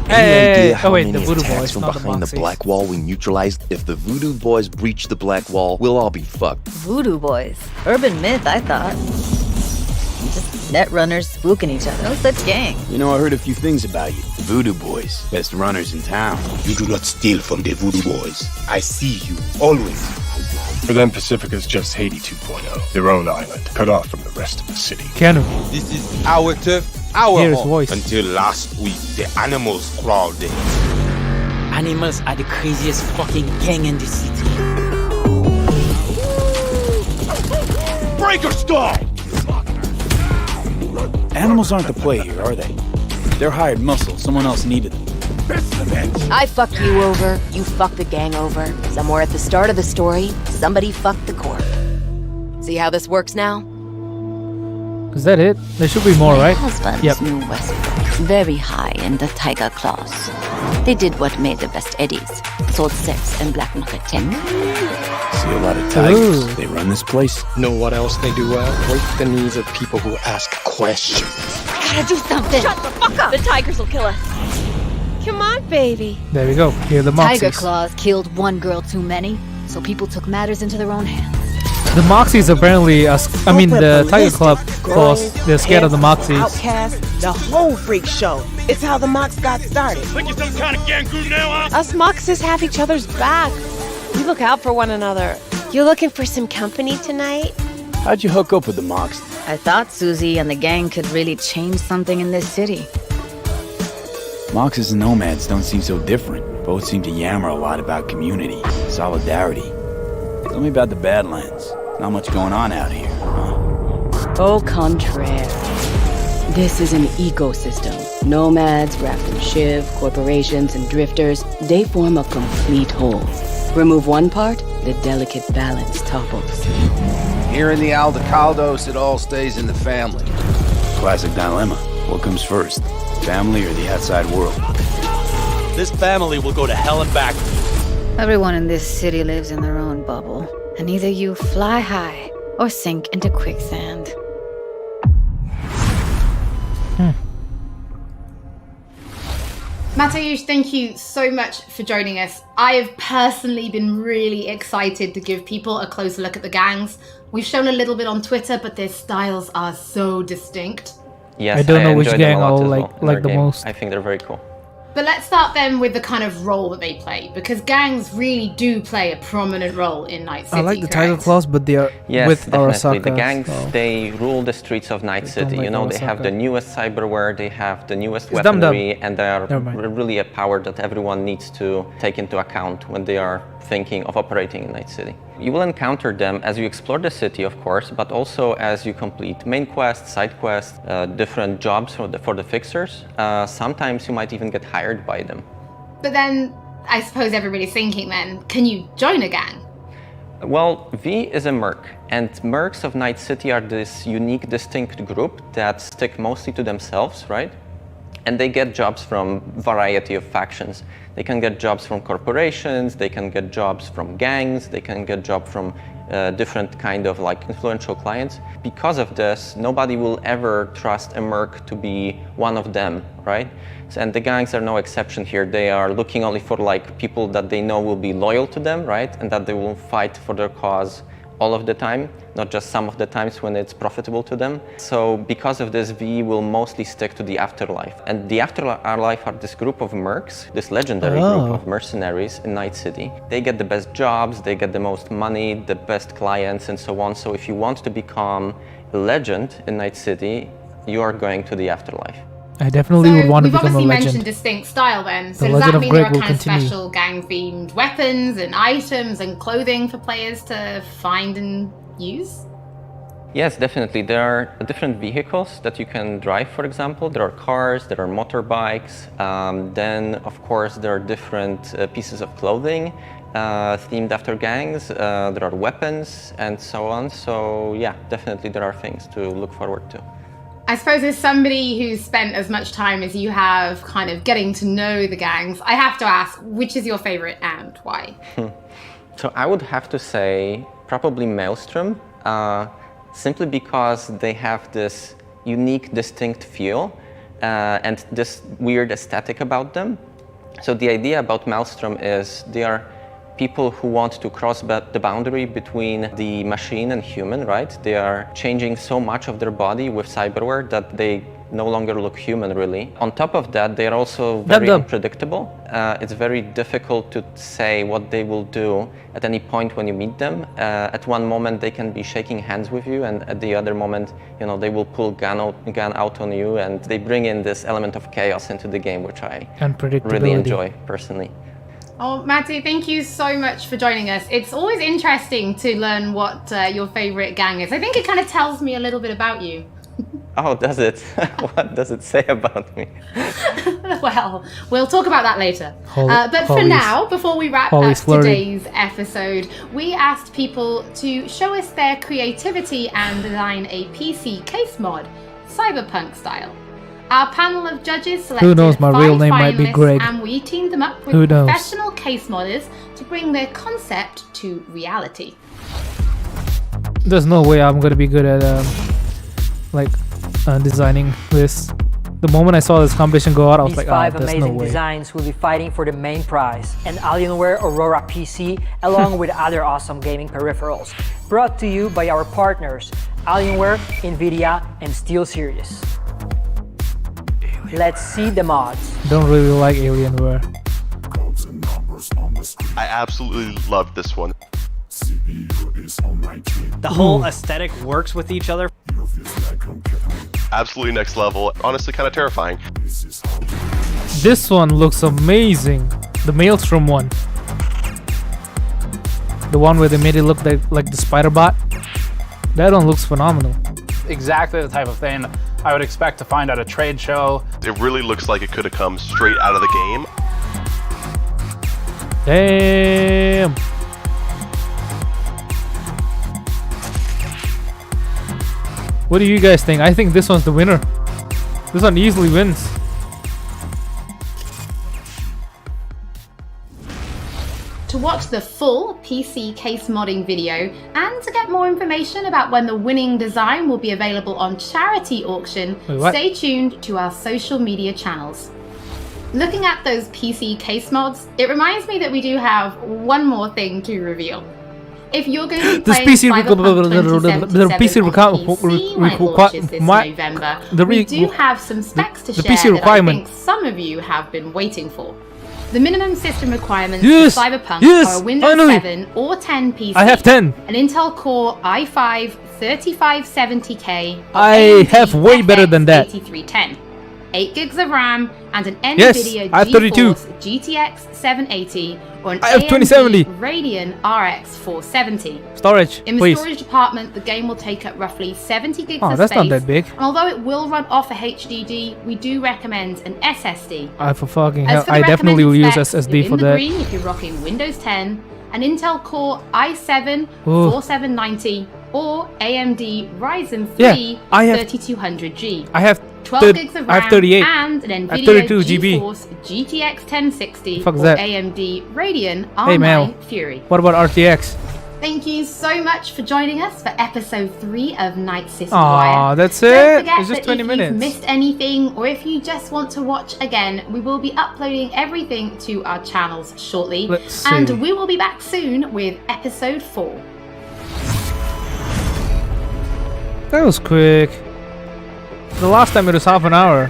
Hey, oh wait, the Voodoo Boys, from not the behind the Moxies. black wall we neutralized? If the Voodoo Boys breach the black wall, we'll all be fucked. Voodoo Boys. Urban myth, I thought. Just net runners spooking each other. No such gang. You know, I heard a few things about you. Voodoo Boys, best runners in town. You do not steal from the Voodoo Boys. I see you, always. For them, Pacifica's just Haiti 2.0. Their own island, cut off from the rest of the city. Keanu. This is our turf, our Hear his home. voice. Until last week, the animals crawled in. Animals are the craziest fucking gang in the city. Breaker stall! Animals aren't the play here, are they? They're hired muscle. Someone else needed them. I fucked you over, you fucked the gang over. Somewhere at the start of the story, somebody fucked the corp. See how this works now? Is that it? There should be more, right? Husband's Yep. new Westbrook, very high in the tiger claws. They did what made the best eddies, sold sex and black market tech. See a lot of tigers. Ooh. They run this place. Know what else they do well? Break the knees of people who ask questions. Gotta do something! Shut the fuck up! The tigers will kill us. Come on, baby. There we go. Here are the Tiger Moxies. Claws killed one girl too many, so people took matters into their own hands. The Moxies apparently, I mean the Tiger Club Claws, they're scared of the Moxies. Outcast, the whole freak show. It's how the Mox got started. Think you're some kind of gang group now, huh? Us Moxes have each other's back. We look out for one another. You looking for some company tonight? How'd you hook up with the Mox? I thought Susie and the gang could really change something in this city. Moxes and nomads don't seem so different. Both seem to yammer a lot about community, solidarity. Tell me about the Badlands. Not much going on out here, huh? Au contraire. This is an ecosystem. Nomads, wrapped in Shiv, corporations, and drifters, they form a complete whole. Remove one part, the delicate balance topples. Here in the Aldecaldos, it all stays in the family. Classic dilemma. What comes first? Family or the outside world? This family will go to hell and back. Everyone in this city lives in their own bubble, and either you fly high or sink into quicksand. Mateusz, thank you so much for joining us. I have personally been really excited to give people a closer look at the gangs. We've shown a little bit on Twitter, but their styles are so distinct. Yes, I don't know which enjoy gang them a I'll lot as like well in our the game. most. I think they're very cool. But let's start then with the kind of role that they play, because gangs really do play a prominent role in Night City. I like the correct? tiger claws, but they are Yes, with definitely. Arasaka. The gangs, so- they rule the streets of Night City. like You know, they have Arasaka. the newest cyberware, they have the newest It's dumb-dumb. weaponry, and they are Never mind. really a power that everyone needs to take into account when they are thinking of operating in Night City. You will encounter them as you explore the city, of course, but also as you complete main quests, side quests, different jobs for the fixers. Sometimes you might even get hired by them. But then, I suppose everybody's thinking then, can you join a gang? Well, V is a merc, and mercs of Night City are this unique, distinct group that stick mostly to themselves, right? And they get jobs from variety of factions. They can get jobs from corporations, they can get jobs from gangs, they can get jobs from different kind of like influential clients. Because of this, nobody will ever trust a merc to be one of them, right? And the gangs are no exception here. They are looking only for like people that they know will be loyal to them, right? And that they will fight for their cause all of the time, not just some of the times when it's profitable to them. So because of this, V will mostly stick to the afterlife. And the afterlife are this group of mercs, this legendary group of mercenaries in Night City. They get the best jobs, they get the most money, the best clients, and so on. So if you want to become a legend in Night City, you are going to the afterlife. I definitely would want to We've become a obviously legend. mentioned distinct style then. So The does Legend that of mean there Greg are will kind of continue. special gang-themed weapons and items and clothing for players to find and use? Yes, definitely. There are different vehicles that you can drive, for example. There are cars, there are motorbikes. Then, of course, there are different pieces of clothing themed after gangs. There are weapons and so on. So yeah, definitely there are things to look forward to. I suppose as somebody who's spent as much time as you have kind of getting to know the gangs, I have to ask, which is your favorite and why? So I would have to say probably Maelstrom, simply because they have this unique, distinct feel and this weird aesthetic about them. So the idea about Maelstrom is they are people who want to cross the boundary between the machine and human, right? They are changing so much of their body with cyberware that they no longer look human, really. On top of that, they are also very unpredictable. It's very difficult to say what they will do at any point when you meet them. At one moment, they can be shaking hands with you, and at the other moment, you know, they will pull gun out on you, and they bring in this element of chaos into the game, which I really enjoy personally. Oh, Matty, thank you so much for joining us. It's always interesting to learn what your favorite gang is. I think it kind of tells me a little bit about you. Oh, does it? What does it say about me? Well, we'll talk about that later. But for Holly's- now, before we wrap Holly's up flirty. today's episode, we asked people to show us their creativity and design a PC case mod, Cyberpunk style. Our panel of judges selected Who knows, my real 5 name might be finalists, Greg. and we teamed them up with Who knows? professional case modders to bring their concept to reality. There's no way I'm gonna be good at designing this. The moment I saw this competition go out, I was These like, 5 there's no amazing way. designs will be fighting for the main prize, an Alienware Aurora PC, along with other awesome gaming peripherals. Brought to you by our partners, Alienware, Nvidia, and SteelSeries. Let's see the mods. Don't really like Alienware. I absolutely loved this one. The whole aesthetic works with each other. Absolutely next level. Honestly, kind of terrifying. This one looks amazing. The Maelstrom one. The one where they made it look like the spider bot. That one looks phenomenal. Exactly the type of thing I would expect to find at a trade show. It really looks like it could have come straight out of the game. Damn. What do you guys think? I think this one's the winner. This one easily wins. To watch the full PC case modding video and to get more information about when the winning design will be available on charity auction, Wait, what? stay tuned to our social media channels. Looking at those PC case mods, it reminds me that we do have one more thing to reveal. If you're going to be This playing PC Cyberpunk 2077 on PC when it launches this November, we do have some specs to share that I think some of you have been waiting for. The minimum system requirements for Cyberpunk are a Windows 7 or 10 PC, I have 10. an Intel Core i5 3570K, or I AMD have way better than that. 8310, 8 gigs of RAM, and an Yes, NVIDIA I have 32. GeForce GTX 780 or an I have AMD 2070. Radeon RX 470. Storage, In the please. storage department, the game will take up roughly 70 gigs Oh, of that's space. not that big. And although it will run off a HDD, we do recommend an SSD. For fucking As hell, for the I definitely will use recommended specs, SSD for in the that. green if you're rocking Windows 10, an Intel Core i7 Ooh. 4790 or AMD Ryzen 3 Yeah, I have- 3200G. I have 12 gigs of I RAM have 38. and an I have NVIDIA 32 GB. GeForce GTX 1060 Fuck's or that? AMD Radeon Hey R9 Mel, Fury. what about RTX? Thank you so much for joining us for episode 3 of Night City Aw, Wire. that's Don't it? forget It's just that 20 if minutes. you've missed anything or if you just want to watch again, we will be uploading everything to our channels shortly. Let's see. And we will be back soon with episode 4. That was quick. The last time it was half an hour.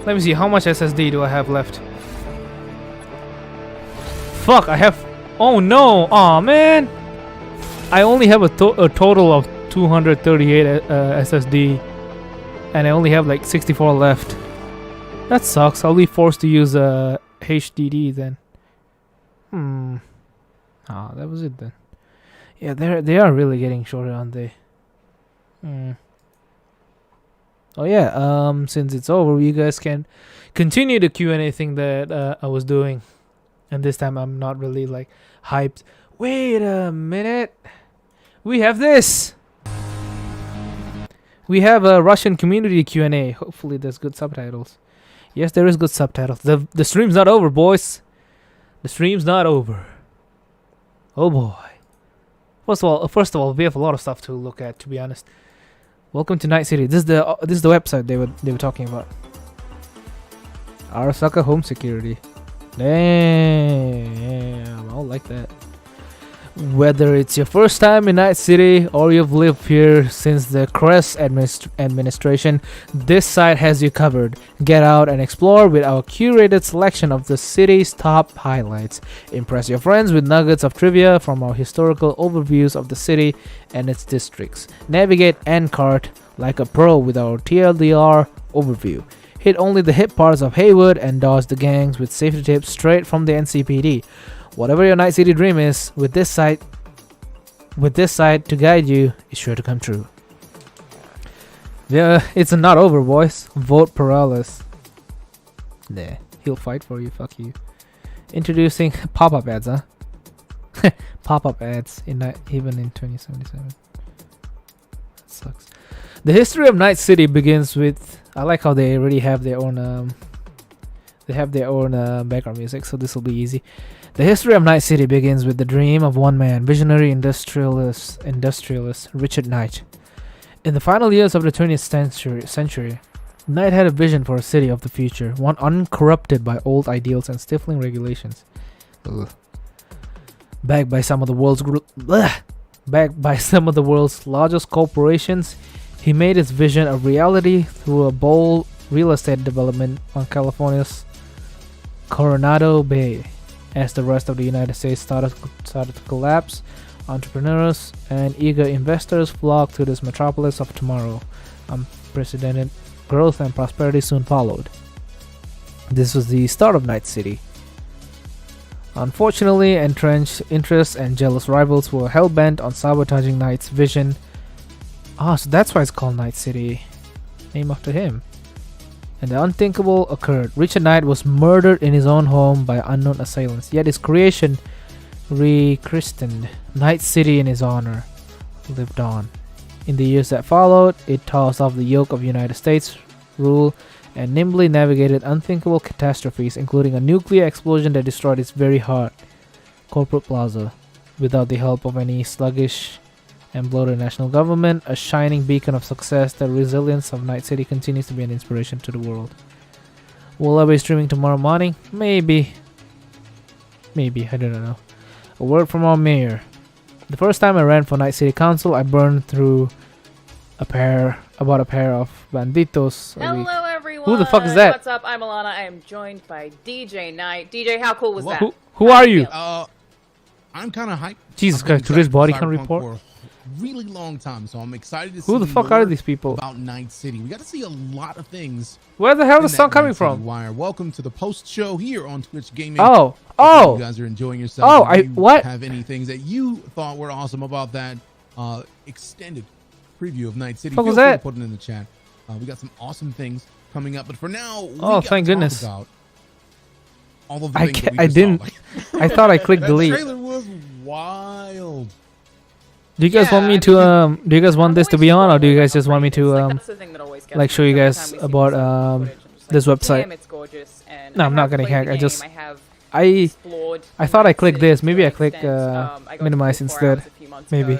Let me see, how much SSD do I have left? Fuck, I have... Oh no! Aw, man! I only have a total of 238 SSD. And I only have like 64 left. That sucks. I'll be forced to use a HDD then. Ah, that was it then. Yeah, they are really getting shorter, aren't they? Oh yeah, since it's over, you guys can continue the Q&A thing that I was doing. And this time I'm not really like hyped. Wait a minute. We have this. We have a Russian community Q&A. Hopefully there's good subtitles. Yes, there is good subtitles. The stream's not over, boys. The stream's not over. Oh boy. First of all, we have a lot of stuff to look at, to be honest. Welcome to Night City. This is the website they were talking about. Arasaka Home Security. Damn, I like that. Whether it's your first time in Night City or you've lived here since the Crest administration, this site has you covered. Get out and explore with our curated selection of the city's top highlights. Impress your friends with nuggets of trivia from our historical overviews of the city and its districts. Navigate and cart like a pro with our TLDR overview. Hit only the hip parts of Haywood and dodge the gangs with safety tips straight from the NCPD. Whatever your Night City dream is, with this site to guide you, is sure to come true. Yeah, it's not over, boys. Vote Perales. Nah, he'll fight for you. Fuck you. Introducing pop-up ads, huh? Pop-up ads even in 2077. That sucks. The history of Night City begins with. I like how they already have their own. They have their own background music, so this will be easy. The history of Night City begins with the dream of one man, visionary industrialist Richard Knight. In the final years of the 20th century, Knight had a vision for a city of the future, one uncorrupted by old ideals and stifling regulations. Backed by some of the world's largest corporations, he made his vision a reality through a bold real estate development on California's Coronado Bay. As the rest of the United States started to collapse, entrepreneurs and eager investors flocked to this metropolis of tomorrow. Unprecedented growth and prosperity soon followed. This was the start of Night City. Unfortunately, entrenched interests and jealous rivals were hell-bent on sabotaging Knight's vision. So that's why it's called Night City. Named after him. And the unthinkable occurred. Richard Knight was murdered in his own home by unknown assailants, yet his creation, rechristened Night City in his honor, lived on. In the years that followed, it tossed off the yoke of United States rule and nimbly navigated unthinkable catastrophes, including a nuclear explosion that destroyed its very heart, Corporate Plaza. Without the help of any sluggish and bloated national government, a shining beacon of success, the resilience of Night City continues to be an inspiration to the world. Will I be streaming tomorrow morning? Maybe. Maybe, I don't know. A word from our mayor. The first time I ran for Night City Council, I burned through about a pair of banditos a week. Hello everyone! Who the fuck is that? What's up? I'm Alana. I am joined by DJ Knight. DJ, how cool was that? Who are you? I'm kind of hyped. Jesus Christ, today's body can report. For a really long time, so I'm excited to see Who the fuck are these people? About Night City. We got to see a lot of things. Where the hell is the song coming from? Wire. Welcome to the post show here on Twitch Gaming. Oh, you guys are enjoying yourselves. Oh, what? Have any things that you thought were awesome about that extended preview of Night City? What was Feel free that? to put it in the chat. We got some awesome things coming up, but for now, Thank goodness. About all of the things that we I just didn't. saw. I thought I clicked delete. That trailer was wild. Do you guys want me to do you guys want this to be on, or do you guys just want me to like show you guys about this website? No, I'm not gonna hack. I thought I clicked this. Maybe I click minimize instead. Maybe.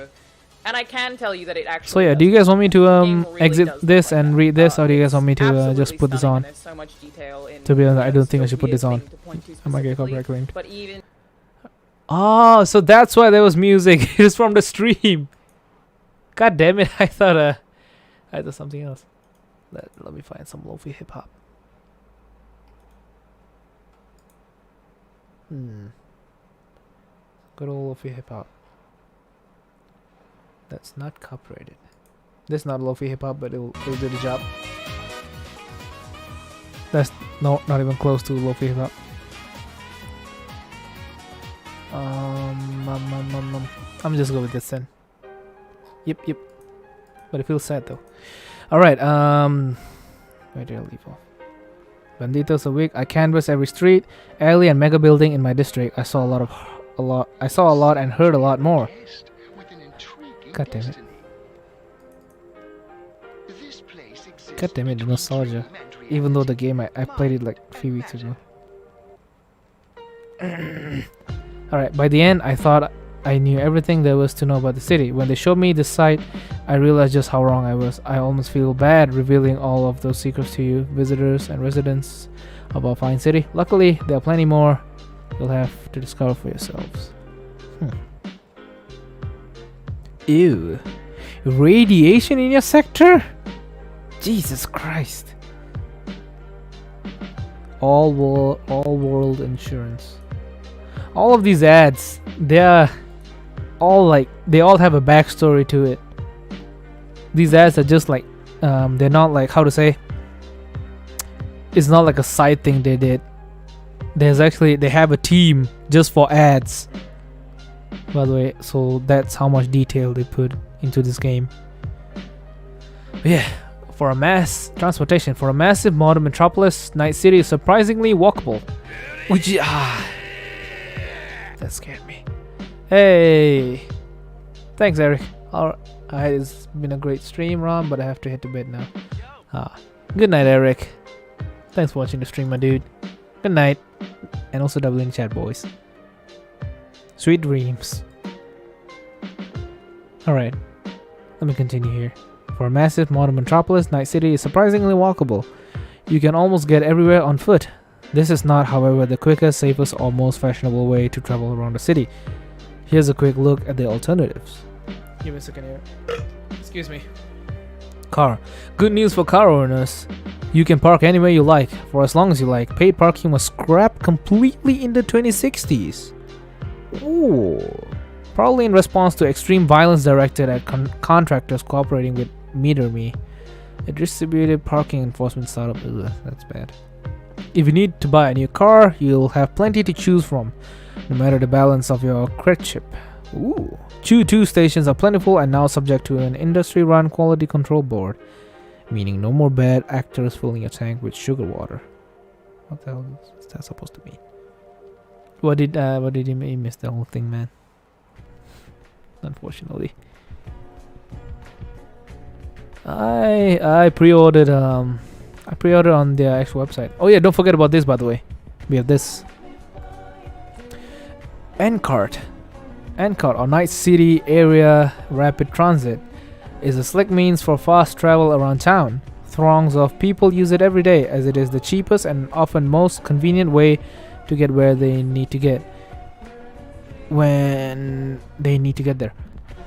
And I can tell you that it actually. So yeah, do you guys want me to exit this and read this, or do you guys want me to just put this on? To be honest, I don't think I should put this on. I might get copyright claimed. Oh, so that's why there was music. It was from the stream. God damn it! I thought something else. Let me find some lofi hip hop. Good old lofi hip hop. That's not copyrighted. This is not lofi hip hop, but it'll do the job. That's not even close to lofi hip hop. I'm just go with this then. Yep. But it feels sad though. Alright, where did I leave off? Banditos a week. I canvass every street, alley and mega building in my district. I saw a lot and heard a lot more. God damn it. God damn it, the nostalgia. Even though the game I played it like a few weeks ago. Alright, by the end I thought I knew everything there was to know about the city. When they showed me the site, I realized just how wrong I was. I almost feel bad revealing all of those secrets to you, visitors and residents of our fine city. Luckily, there are plenty more you'll have to discover for yourselves. Ew. Radiation in your sector? Jesus Christ. All world insurance. All of these ads, they all have a backstory to it. These ads are just like they're not like, how to say, it's not like a side thing they did. They have a team just for ads, by the way, so that's how much detail they put into this game. But yeah, for a massive modern metropolis, Night City is surprisingly walkable. That scared me. Hey, thanks Eric. Alright, it's been a great stream, Ron, but I have to head to bed now. Good night, Eric. Thanks for watching the stream, my dude. Good night, and also double in chat, boys. Sweet dreams. Alright, let me continue here. For a massive modern metropolis, Night City is surprisingly walkable. You can almost get everywhere on foot. This is not, however, the quickest, safest, or most fashionable way to travel around the city. Here's a quick look at the alternatives. Give me a second here. Excuse me. Car. Good news for car owners. You can park anywhere you like, for as long as you like. Paid parking was scrapped completely in the 2060s. Ooh. Probably in response to extreme violence directed at contractors cooperating with MeterMe, a distributed parking enforcement startup. Ugh, that's bad. If you need to buy a new car, you'll have plenty to choose from, no matter the balance of your credit chip. Ooh. Chew-2 stations are plentiful and now subject to an industry-run quality control board, meaning no more bad actors filling your tank with sugar water. What the hell is that supposed to mean? What did he miss the whole thing, man? Unfortunately. I pre-ordered on their actual website. Oh yeah, don't forget about this, by the way. We have this NCART or Night City Area Rapid Transit is a slick means for fast travel around town. Throngs of people use it every day, as it is the cheapest and often most convenient way to get where they need to get when they need to get there.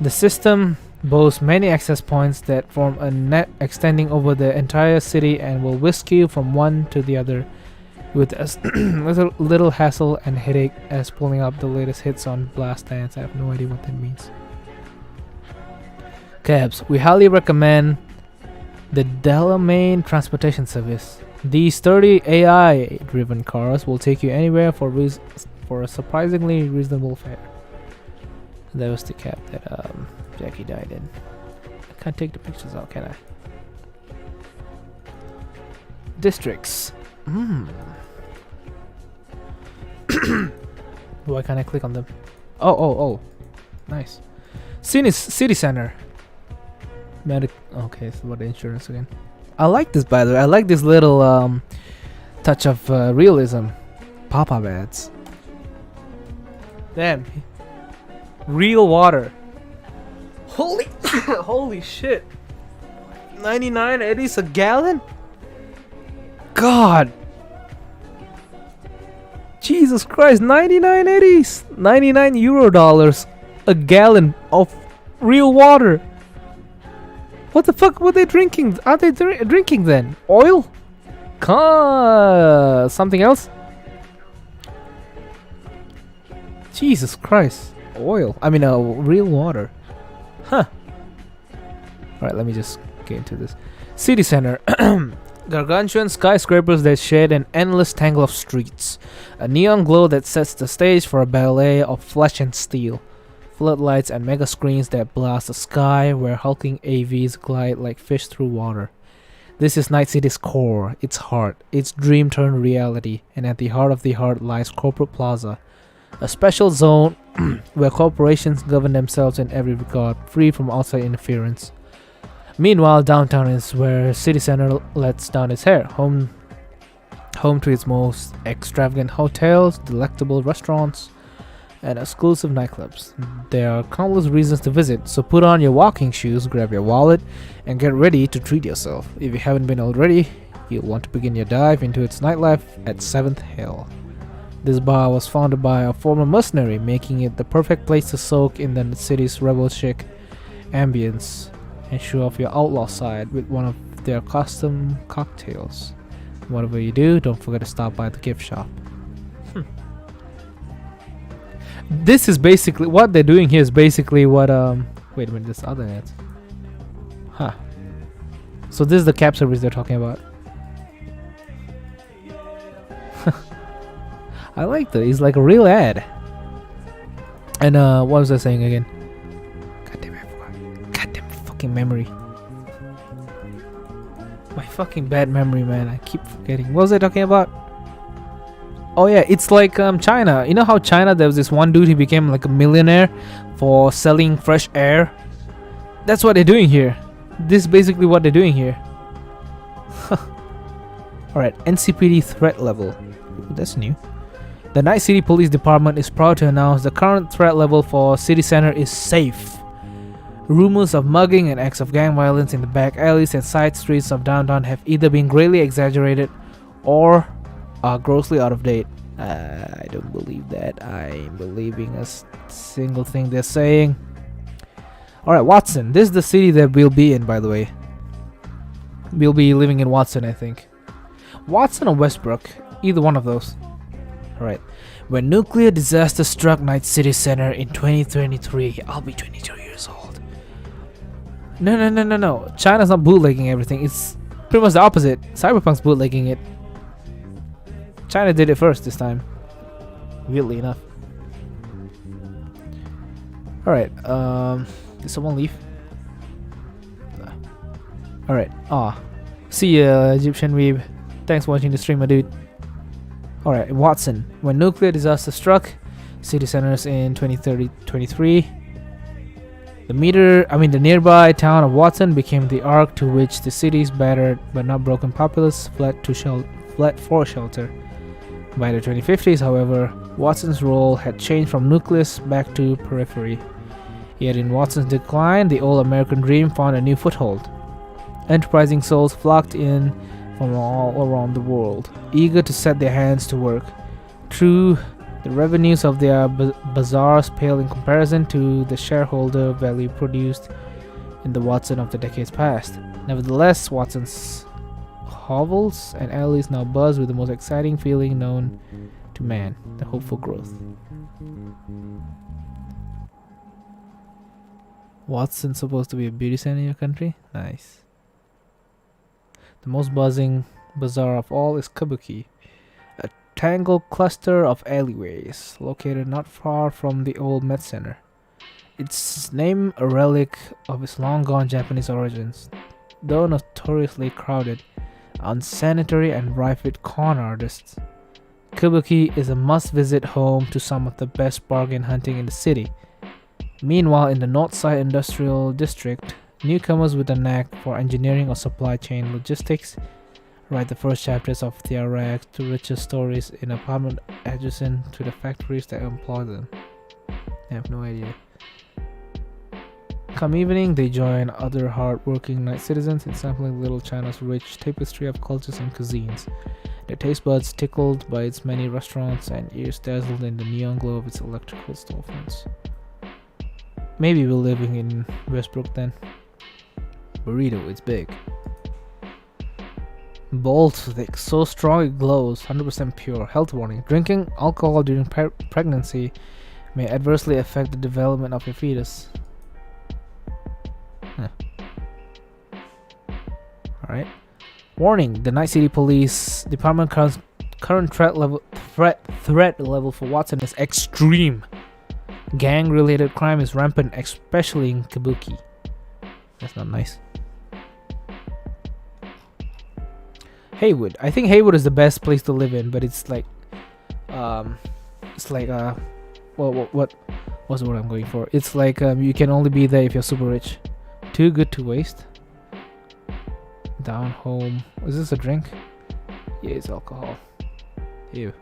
The system boasts many access points that form a net extending over the entire city and will whisk you from one to the other with as little hassle and headache as pulling up the latest hits on Blast Dance. I have no idea what that means. Cabs. We highly recommend the Delamain transportation service. These sturdy AI-driven cars will take you anywhere for a surprisingly reasonable fare. That was the cab that Jackie died in. I can't take the pictures out, can I? Districts. Why can't I click on them? Oh. Nice. City center. Okay, so what insurance again? I like this, by the way. I like this little touch of realism. Pop-up ads. Damn. Real water. Holy shit. 99 eddies a gallon? God. Jesus Christ, 99 eddies. 99 euro dollars a gallon of real water. What the fuck were they drinking? Are they drinking then? Oil? Something else? Jesus Christ. Oil. I mean, real water. Huh. Alright, let me just get into this. City center. Gargantuan skyscrapers that shed an endless tangle of streets. A neon glow that sets the stage for a ballet of flesh and steel. Floodlights and mega screens that blast the sky where hulking AVs glide like fish through water. This is Night City's core, its heart, its dream turned reality, and at the heart of the heart lies Corporate Plaza, a special zone where corporations govern themselves in every regard, free from outside interference. Meanwhile, downtown is where City Center lets down its hair, home to its most extravagant hotels, delectable restaurants, and exclusive nightclubs. There are countless reasons to visit, so put on your walking shoes, grab your wallet, and get ready to treat yourself. If you haven't been already, you'll want to begin your dive into its nightlife at 7th Hill. This bar was founded by a former mercenary, making it the perfect place to soak in the city's rebel chic ambience and show off your outlaw side with one of their custom cocktails. Whatever you do, don't forget to stop by the gift shop. This is basically what they're doing here. Is basically what wait a minute, this other ads. Huh. So this is the cab service they're talking about. I like that. It's like a real ad. And what was I saying again? Goddamn, I forgot. Goddamn fucking memory. My fucking bad memory, man. I keep forgetting. What was I talking about? Oh yeah, it's like China. You know how China, there was this one dude, he became like a millionaire for selling fresh air? That's what they're doing here. This is basically what they're doing here. Alright, NCPD threat level. Ooh, that's new. The Night City Police Department is proud to announce the current threat level for City Center is safe. Rumors of mugging and acts of gang violence in the back alleys and side streets of downtown have either been greatly exaggerated or are grossly out of date. I don't believe that. I'm believing a single thing they're saying. Alright, Watson. This is the city that we'll be in, by the way. We'll be living in Watson, I think. Watson or Westbrook. Either one of those. Alright. When nuclear disaster struck Night City Center in 2023, I'll be 22 years old. No. China's not bootlegging everything. It's pretty much the opposite. Cyberpunk's bootlegging it. China did it first this time. Weirdly enough. Alright, did someone leave? No. Alright, see ya, Egyptian weeb. Thanks for watching the stream, my dude. Alright, Watson. When nuclear disaster struck city centers in 2023, the nearby town of Watson became the ark to which the city's battered but not broken populace fled for shelter. By the 2050s, however, Watson's role had changed from nucleus back to periphery. Yet in Watson's decline, the old American dream found a new foothold. Enterprising souls flocked in from all around the world, eager to set their hands to work. True, the revenues of their bazaars pale in comparison to the shareholder value produced in the Watson of the decades past. Nevertheless, Watson's hovels and alleys now buzz with the most exciting feeling known to man, the hope for growth. Watson's supposed to be a beauty center in your country? Nice. The most buzzing bazaar of all is Kabuki, a tangled cluster of alleyways located not far from the old Met Center. Its name a relic of its long-gone Japanese origins. Though notoriously crowded, unsanitary and rife with con artists, Kabuki is a must-visit home to some of the best bargain hunting in the city. Meanwhile, in the North Side Industrial District, newcomers with a knack for engineering or supply chain logistics write the first chapters of their rags to riches stories in apartment adjacent to the factories that employ them. I have no idea. Come evening, they join other hard-working night citizens in sampling Little China's rich tapestry of cultures and cuisines, their taste buds tickled by its many restaurants and ears dazzled in the neon glow of its electrical storefronts. Maybe we're living in Westbrook then. Burrito, it's big. Bold, thick, so strong it glows, 100% pure. Health warning: drinking alcohol during pregnancy may adversely affect the development of your fetus. Alright. Warning: the Night City Police Department current threat level for Watson is extreme. Gang-related crime is rampant, especially in Kabuki. That's not nice. Haywood. I think Haywood is the best place to live in, but it's like, what's the word I'm going for? It's like you can only be there if you're super rich. Too good to waste. Down home. Is this a drink? Yeah, it's alcohol. Ew.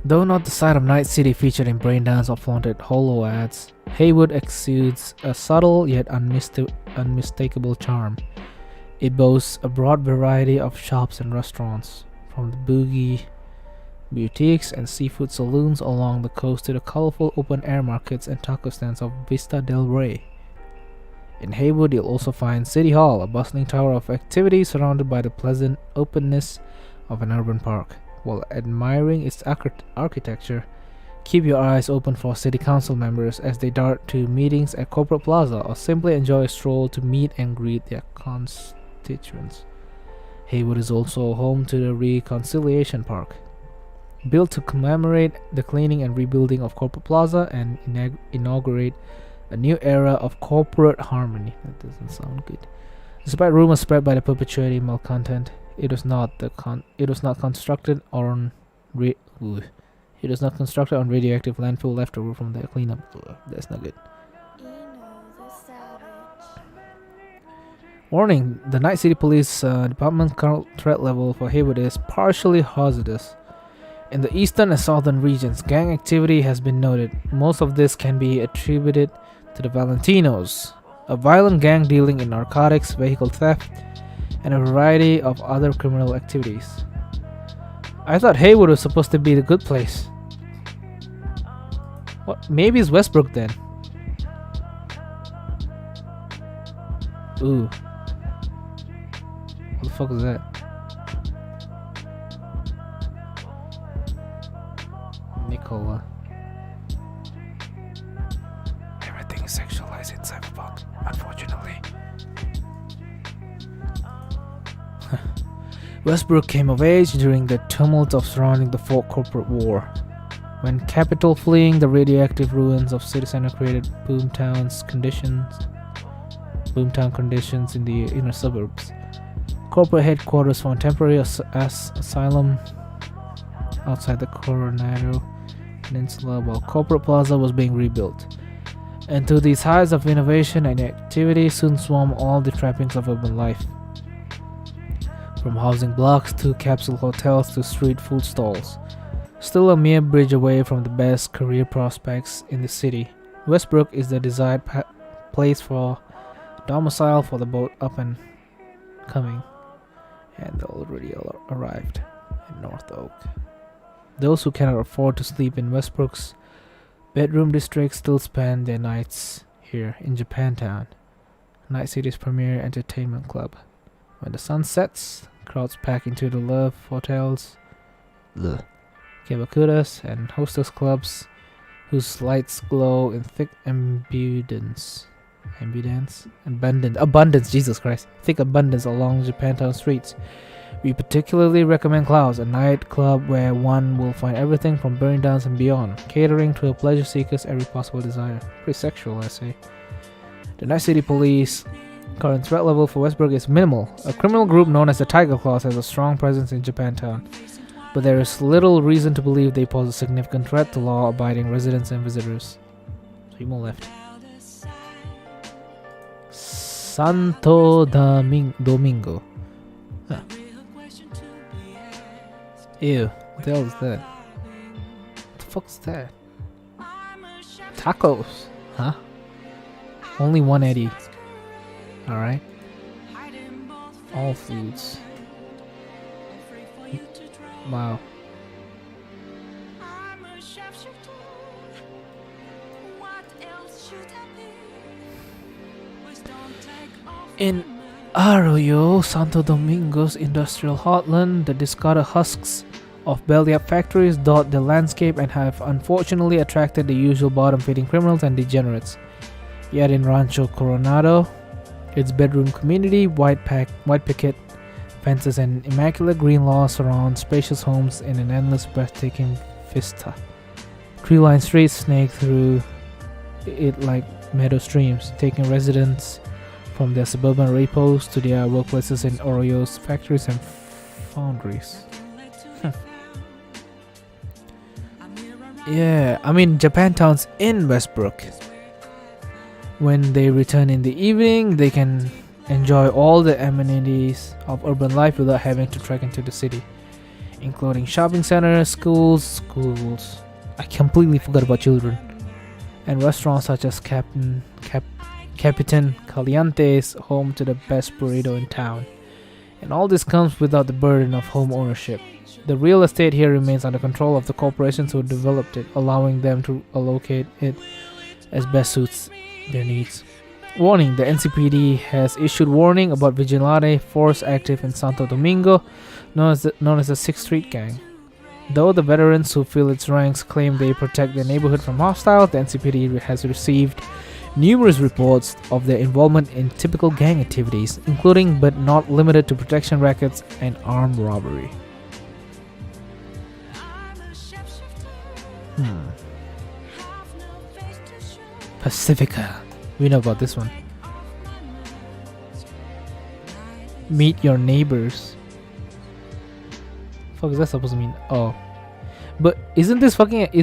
Though not the site of Night City featured in Braindance or flaunted holo ads, Haywood exudes a subtle yet unmistakable charm. It boasts a broad variety of shops and restaurants, from the boogie boutiques and seafood saloons along the coast to the colorful open-air markets and taco stands of Vista del Rey. In Haywood, you'll also find City Hall, a bustling tower of activity surrounded by the pleasant openness of an urban park. While admiring its architecture, keep your eyes open for city council members as they dart to meetings at Corporate Plaza or simply enjoy a stroll to meet and greet their constituents. Haywood is also home to the Reconciliation Park, built to commemorate the cleaning and rebuilding of Corporate Plaza and inaugurate a new era of corporate harmony. That doesn't sound good. Despite rumors spread by the perpetuating malcontent, it was not constructed on radioactive landfill leftover from the cleanup. That's not good. Warning: the Night City Police Department current threat level for Haywood is partially hazardous. In the eastern and southern regions, gang activity has been noted. Most of this can be attributed to the Valentinos, a violent gang dealing in narcotics, vehicle theft, and a variety of other criminal activities. I thought Haywood was supposed to be the good place. What? Maybe it's Westbrook then. Ooh. What the fuck is that? Nicola. Everything is sexualized in Cyberpunk, unfortunately. Westbrook came of age during the tumult of surrounding the Fourth Corporate War, when capital fleeing the radioactive ruins of City Center created boomtown conditions in the inner suburbs. Corporate headquarters found temporary asylum outside the Coronado Peninsula while Corporate Plaza was being rebuilt. And to these highs of innovation and activity soon swarm all the trappings of urban life. From housing blocks to capsule hotels to street food stalls. Still a mere bridge away from the best career prospects in the city, Westbrook is the desired place for domicile for the boat up and coming, and they already arrived in North Oak. Those who cannot afford to sleep in Westbrook's bedroom district still spend their nights here in Japantown, Night City's premier entertainment club. When the sun sets, crowds pack into the Love hotels, Kabakuras, and hostess clubs whose lights glow in thick abundance, Jesus Christ, thick abundance along Japantown streets. We particularly recommend Clouds, a nightclub where one will find everything from burning downs and beyond, catering to a pleasure seeker's every possible desire. Pretty sexual, I say. The Night City Police current threat level for Westbrook is minimal. A criminal group known as the Tiger Claws has a strong presence in Japantown, but there is little reason to believe they pose a significant threat to law-abiding residents and visitors. People left. Santo Domingo. Huh. Ew, what the hell is that? What the fuck's that? Tacos, huh? Only 180. Alright. All foods. Wow. In Arroyo, Santo Domingo's industrial heartland, the discarded husks of belly-up factories dot the landscape and have unfortunately attracted the usual bottom-feeding criminals and degenerates. Yet in Rancho Coronado, its bedroom community, white picket fences and immaculate green lawn surround spacious homes in an endless, breathtaking vista. Tree-lined streets snake through it like meadow streams, taking residents from their suburban repos to their workplaces in Arroyo's factories and foundries. Yeah, I mean, Japantown's in Westbrook. When they return in the evening, they can enjoy all the amenities of urban life without having to trek into the city, including shopping centers, schools. I completely forgot about children. And restaurants such as Capitan Caliente's, home to the best burrito in town. And all this comes without the burden of home ownership. The real estate here remains under control of the corporations who developed it, allowing them to allocate it as best suits their needs. Warning: the NCPD has issued warning about vigilante force active in Santo Domingo, known as the 6th Street Gang. Though the veterans who fill its ranks claim they protect their neighborhood from hostiles, the NCPD has received numerous reports of their involvement in typical gang activities, including but not limited to protection rackets and armed robbery. Pacifica. We know about this one. Meet your neighbors. Fuck is that supposed to mean? Oh. But isn't this ironic?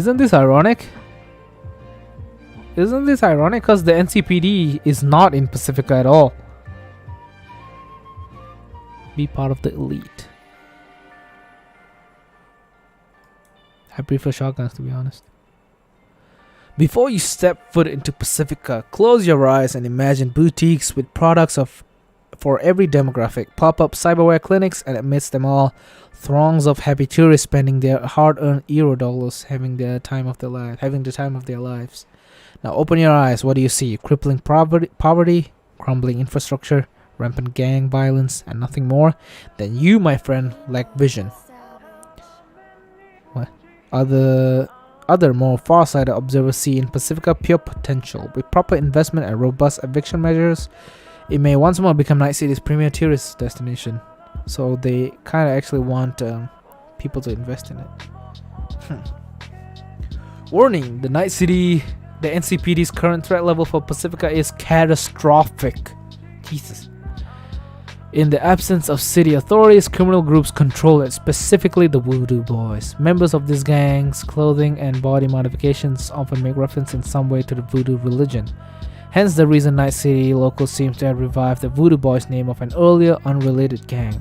Isn't this ironic? Because the NCPD is not in Pacifica at all. Be part of the elite. I prefer shotguns, to be honest. Before you step foot into Pacifica, close your eyes and imagine boutiques with products for every demographic, pop-up cyberware clinics, and amidst them all, throngs of happy tourists spending their hard-earned euro dollars, having the time of their lives. Now open your eyes. What do you see? Crippling poverty, crumbling infrastructure, rampant gang violence, and nothing more? Then you, my friend, lack vision. What? Other more far-sighted observers see in Pacifica pure potential. With proper investment and robust eviction measures, it may once more become Night City's premier tourist destination. So they kind of actually want people to invest in it. Warning: the NCPD's current threat level for Pacifica is catastrophic. Jesus. In the absence of city authorities, criminal groups control it, specifically the Voodoo Boys. Members of these gangs' clothing and body modifications often make reference in some way to the Voodoo religion. Hence the reason Night City locals seem to have revived the Voodoo Boys name of an earlier unrelated gang.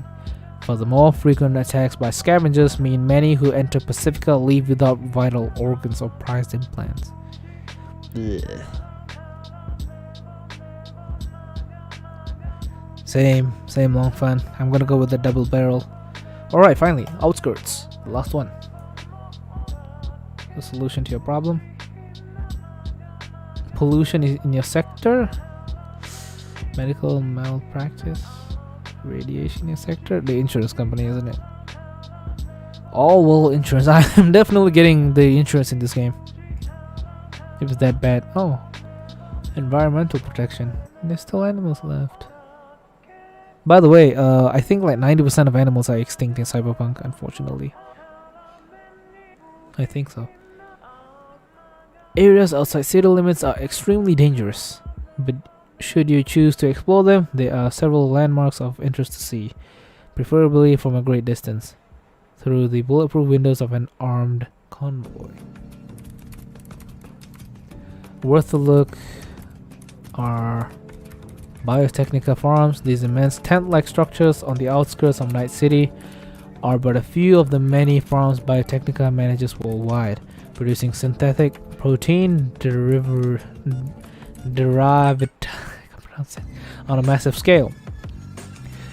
Furthermore, frequent attacks by scavengers mean many who enter Pacifica leave without vital organs or prized implants. Ugh. Same long fun. I'm gonna go with the double barrel. Alright, finally, outskirts. The last one. The solution to your problem. Pollution is in your sector. Medical malpractice. Radiation in your sector. The insurance company, isn't it? Oh, well, insurance. I'm definitely getting the insurance in this game. If it's that bad. Oh. Environmental protection. There's still animals left. By the way, I think like 90% of animals are extinct in Cyberpunk, unfortunately. I think so. Areas outside city limits are extremely dangerous, but should you choose to explore them, there are several landmarks of interest to see, preferably from a great distance, through the bulletproof windows of an armed convoy. Worth a look are Biotechnica farms. These immense tent-like structures on the outskirts of Night City are but a few of the many farms Biotechnica manages worldwide, producing synthetic protein derived on a massive scale.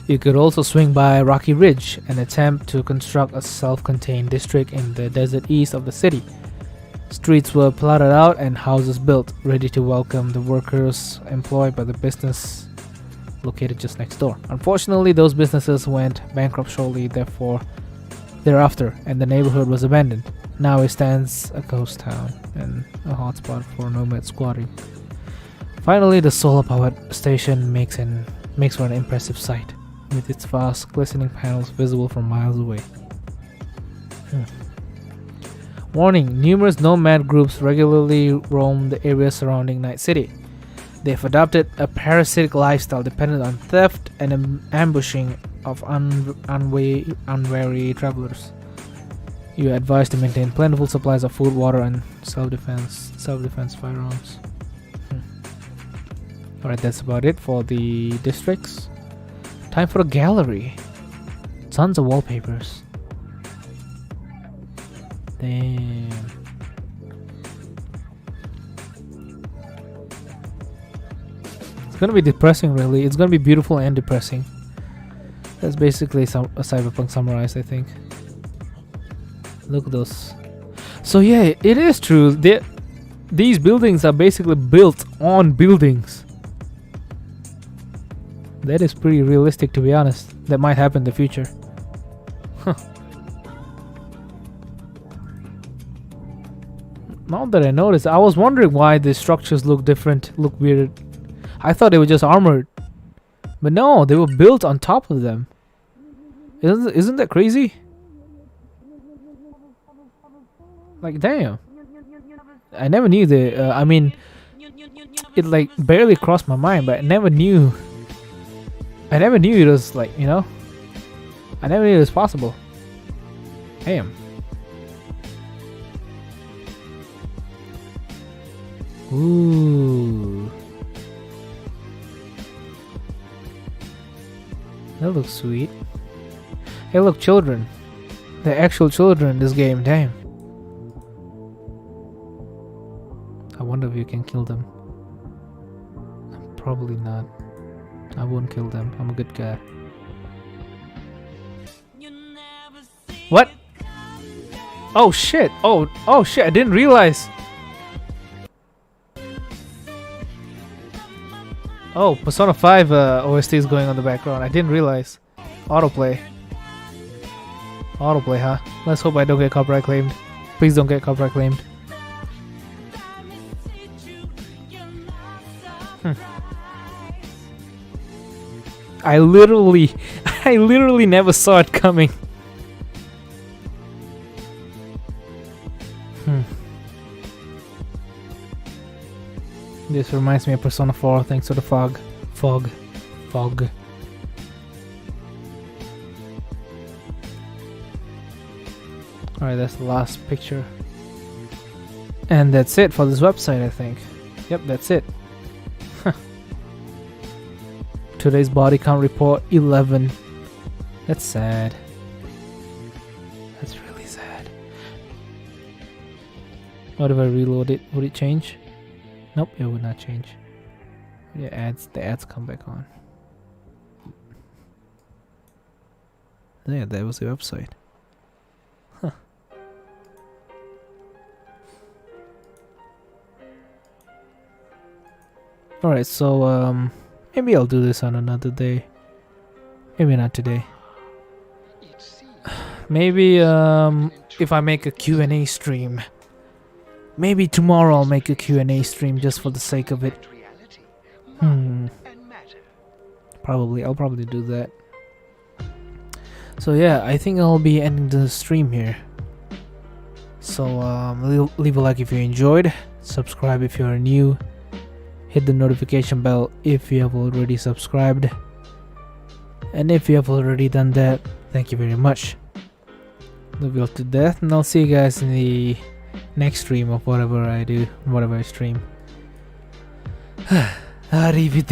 You could also swing by Rocky Ridge and attempt to construct a self-contained district in the desert east of the city. Streets were plotted out and houses built, ready to welcome the workers employed by the business located just next door. Unfortunately, those businesses went bankrupt shortly thereafter, and the neighborhood was abandoned. Now it stands a ghost town and a hotspot for nomad squatting. Finally, the solar-powered station makes for an impressive sight, with its vast, glistening panels visible from miles away. Warning: numerous nomad groups regularly roam the area surrounding Night City. They've adopted a parasitic lifestyle dependent on theft and ambushing of unwary travelers. You are advised to maintain plentiful supplies of food, water, and self-defense firearms. Alright, that's about it for the districts. Time for a gallery. Tons of wallpapers. Damn. It's gonna be depressing, really. It's gonna be beautiful and depressing. That's basically a Cyberpunk summarized, I think. Look at those. So yeah, it is true. These buildings are basically built on buildings. That is pretty realistic, to be honest. That might happen in the future. Huh. Now that I noticed, I was wondering why the structures look different, look weird. I thought they were just armored. But no, they were built on top of them. Isn't that crazy? Like, damn. I never knew I mean, it like barely crossed my mind, but I never knew it was like, you know, I never knew it was possible. Damn. Ooh. That looks sweet. Hey, look, children. The actual children in this game, damn. I wonder if you can kill them. Probably not. I won't kill them. I'm a good guy. What? Oh shit! Oh shit! I didn't realize. Oh, Persona 5 OST is going on the background. I didn't realize. Autoplay. Autoplay, huh? Let's hope I don't get copyright claimed. Please don't get copyright claimed. I literally never saw it coming. This reminds me of Persona 4 thanks to the fog. Alright, that's the last picture. And that's it for this website, I think. Yep, that's it. Today's body count report 11. That's sad. That's really sad. What if I reload it? Would it change? Nope, it would not change. Yeah, the ads come back on. Yeah, that was the website. Huh. Alright, so maybe I'll do this on another day. Maybe not today. Maybe if I make a Q&A stream. Maybe tomorrow I'll make a Q&A stream just for the sake of it. I'll probably do that. So yeah, I think I'll be ending the stream here. So leave a like if you enjoyed, subscribe if you're new, hit the notification bell if you have already subscribed, and if you have already done that, thank you very much. Love you all to death, and I'll see you guys in the next stream of whatever I do, whatever I stream. Arrivederci.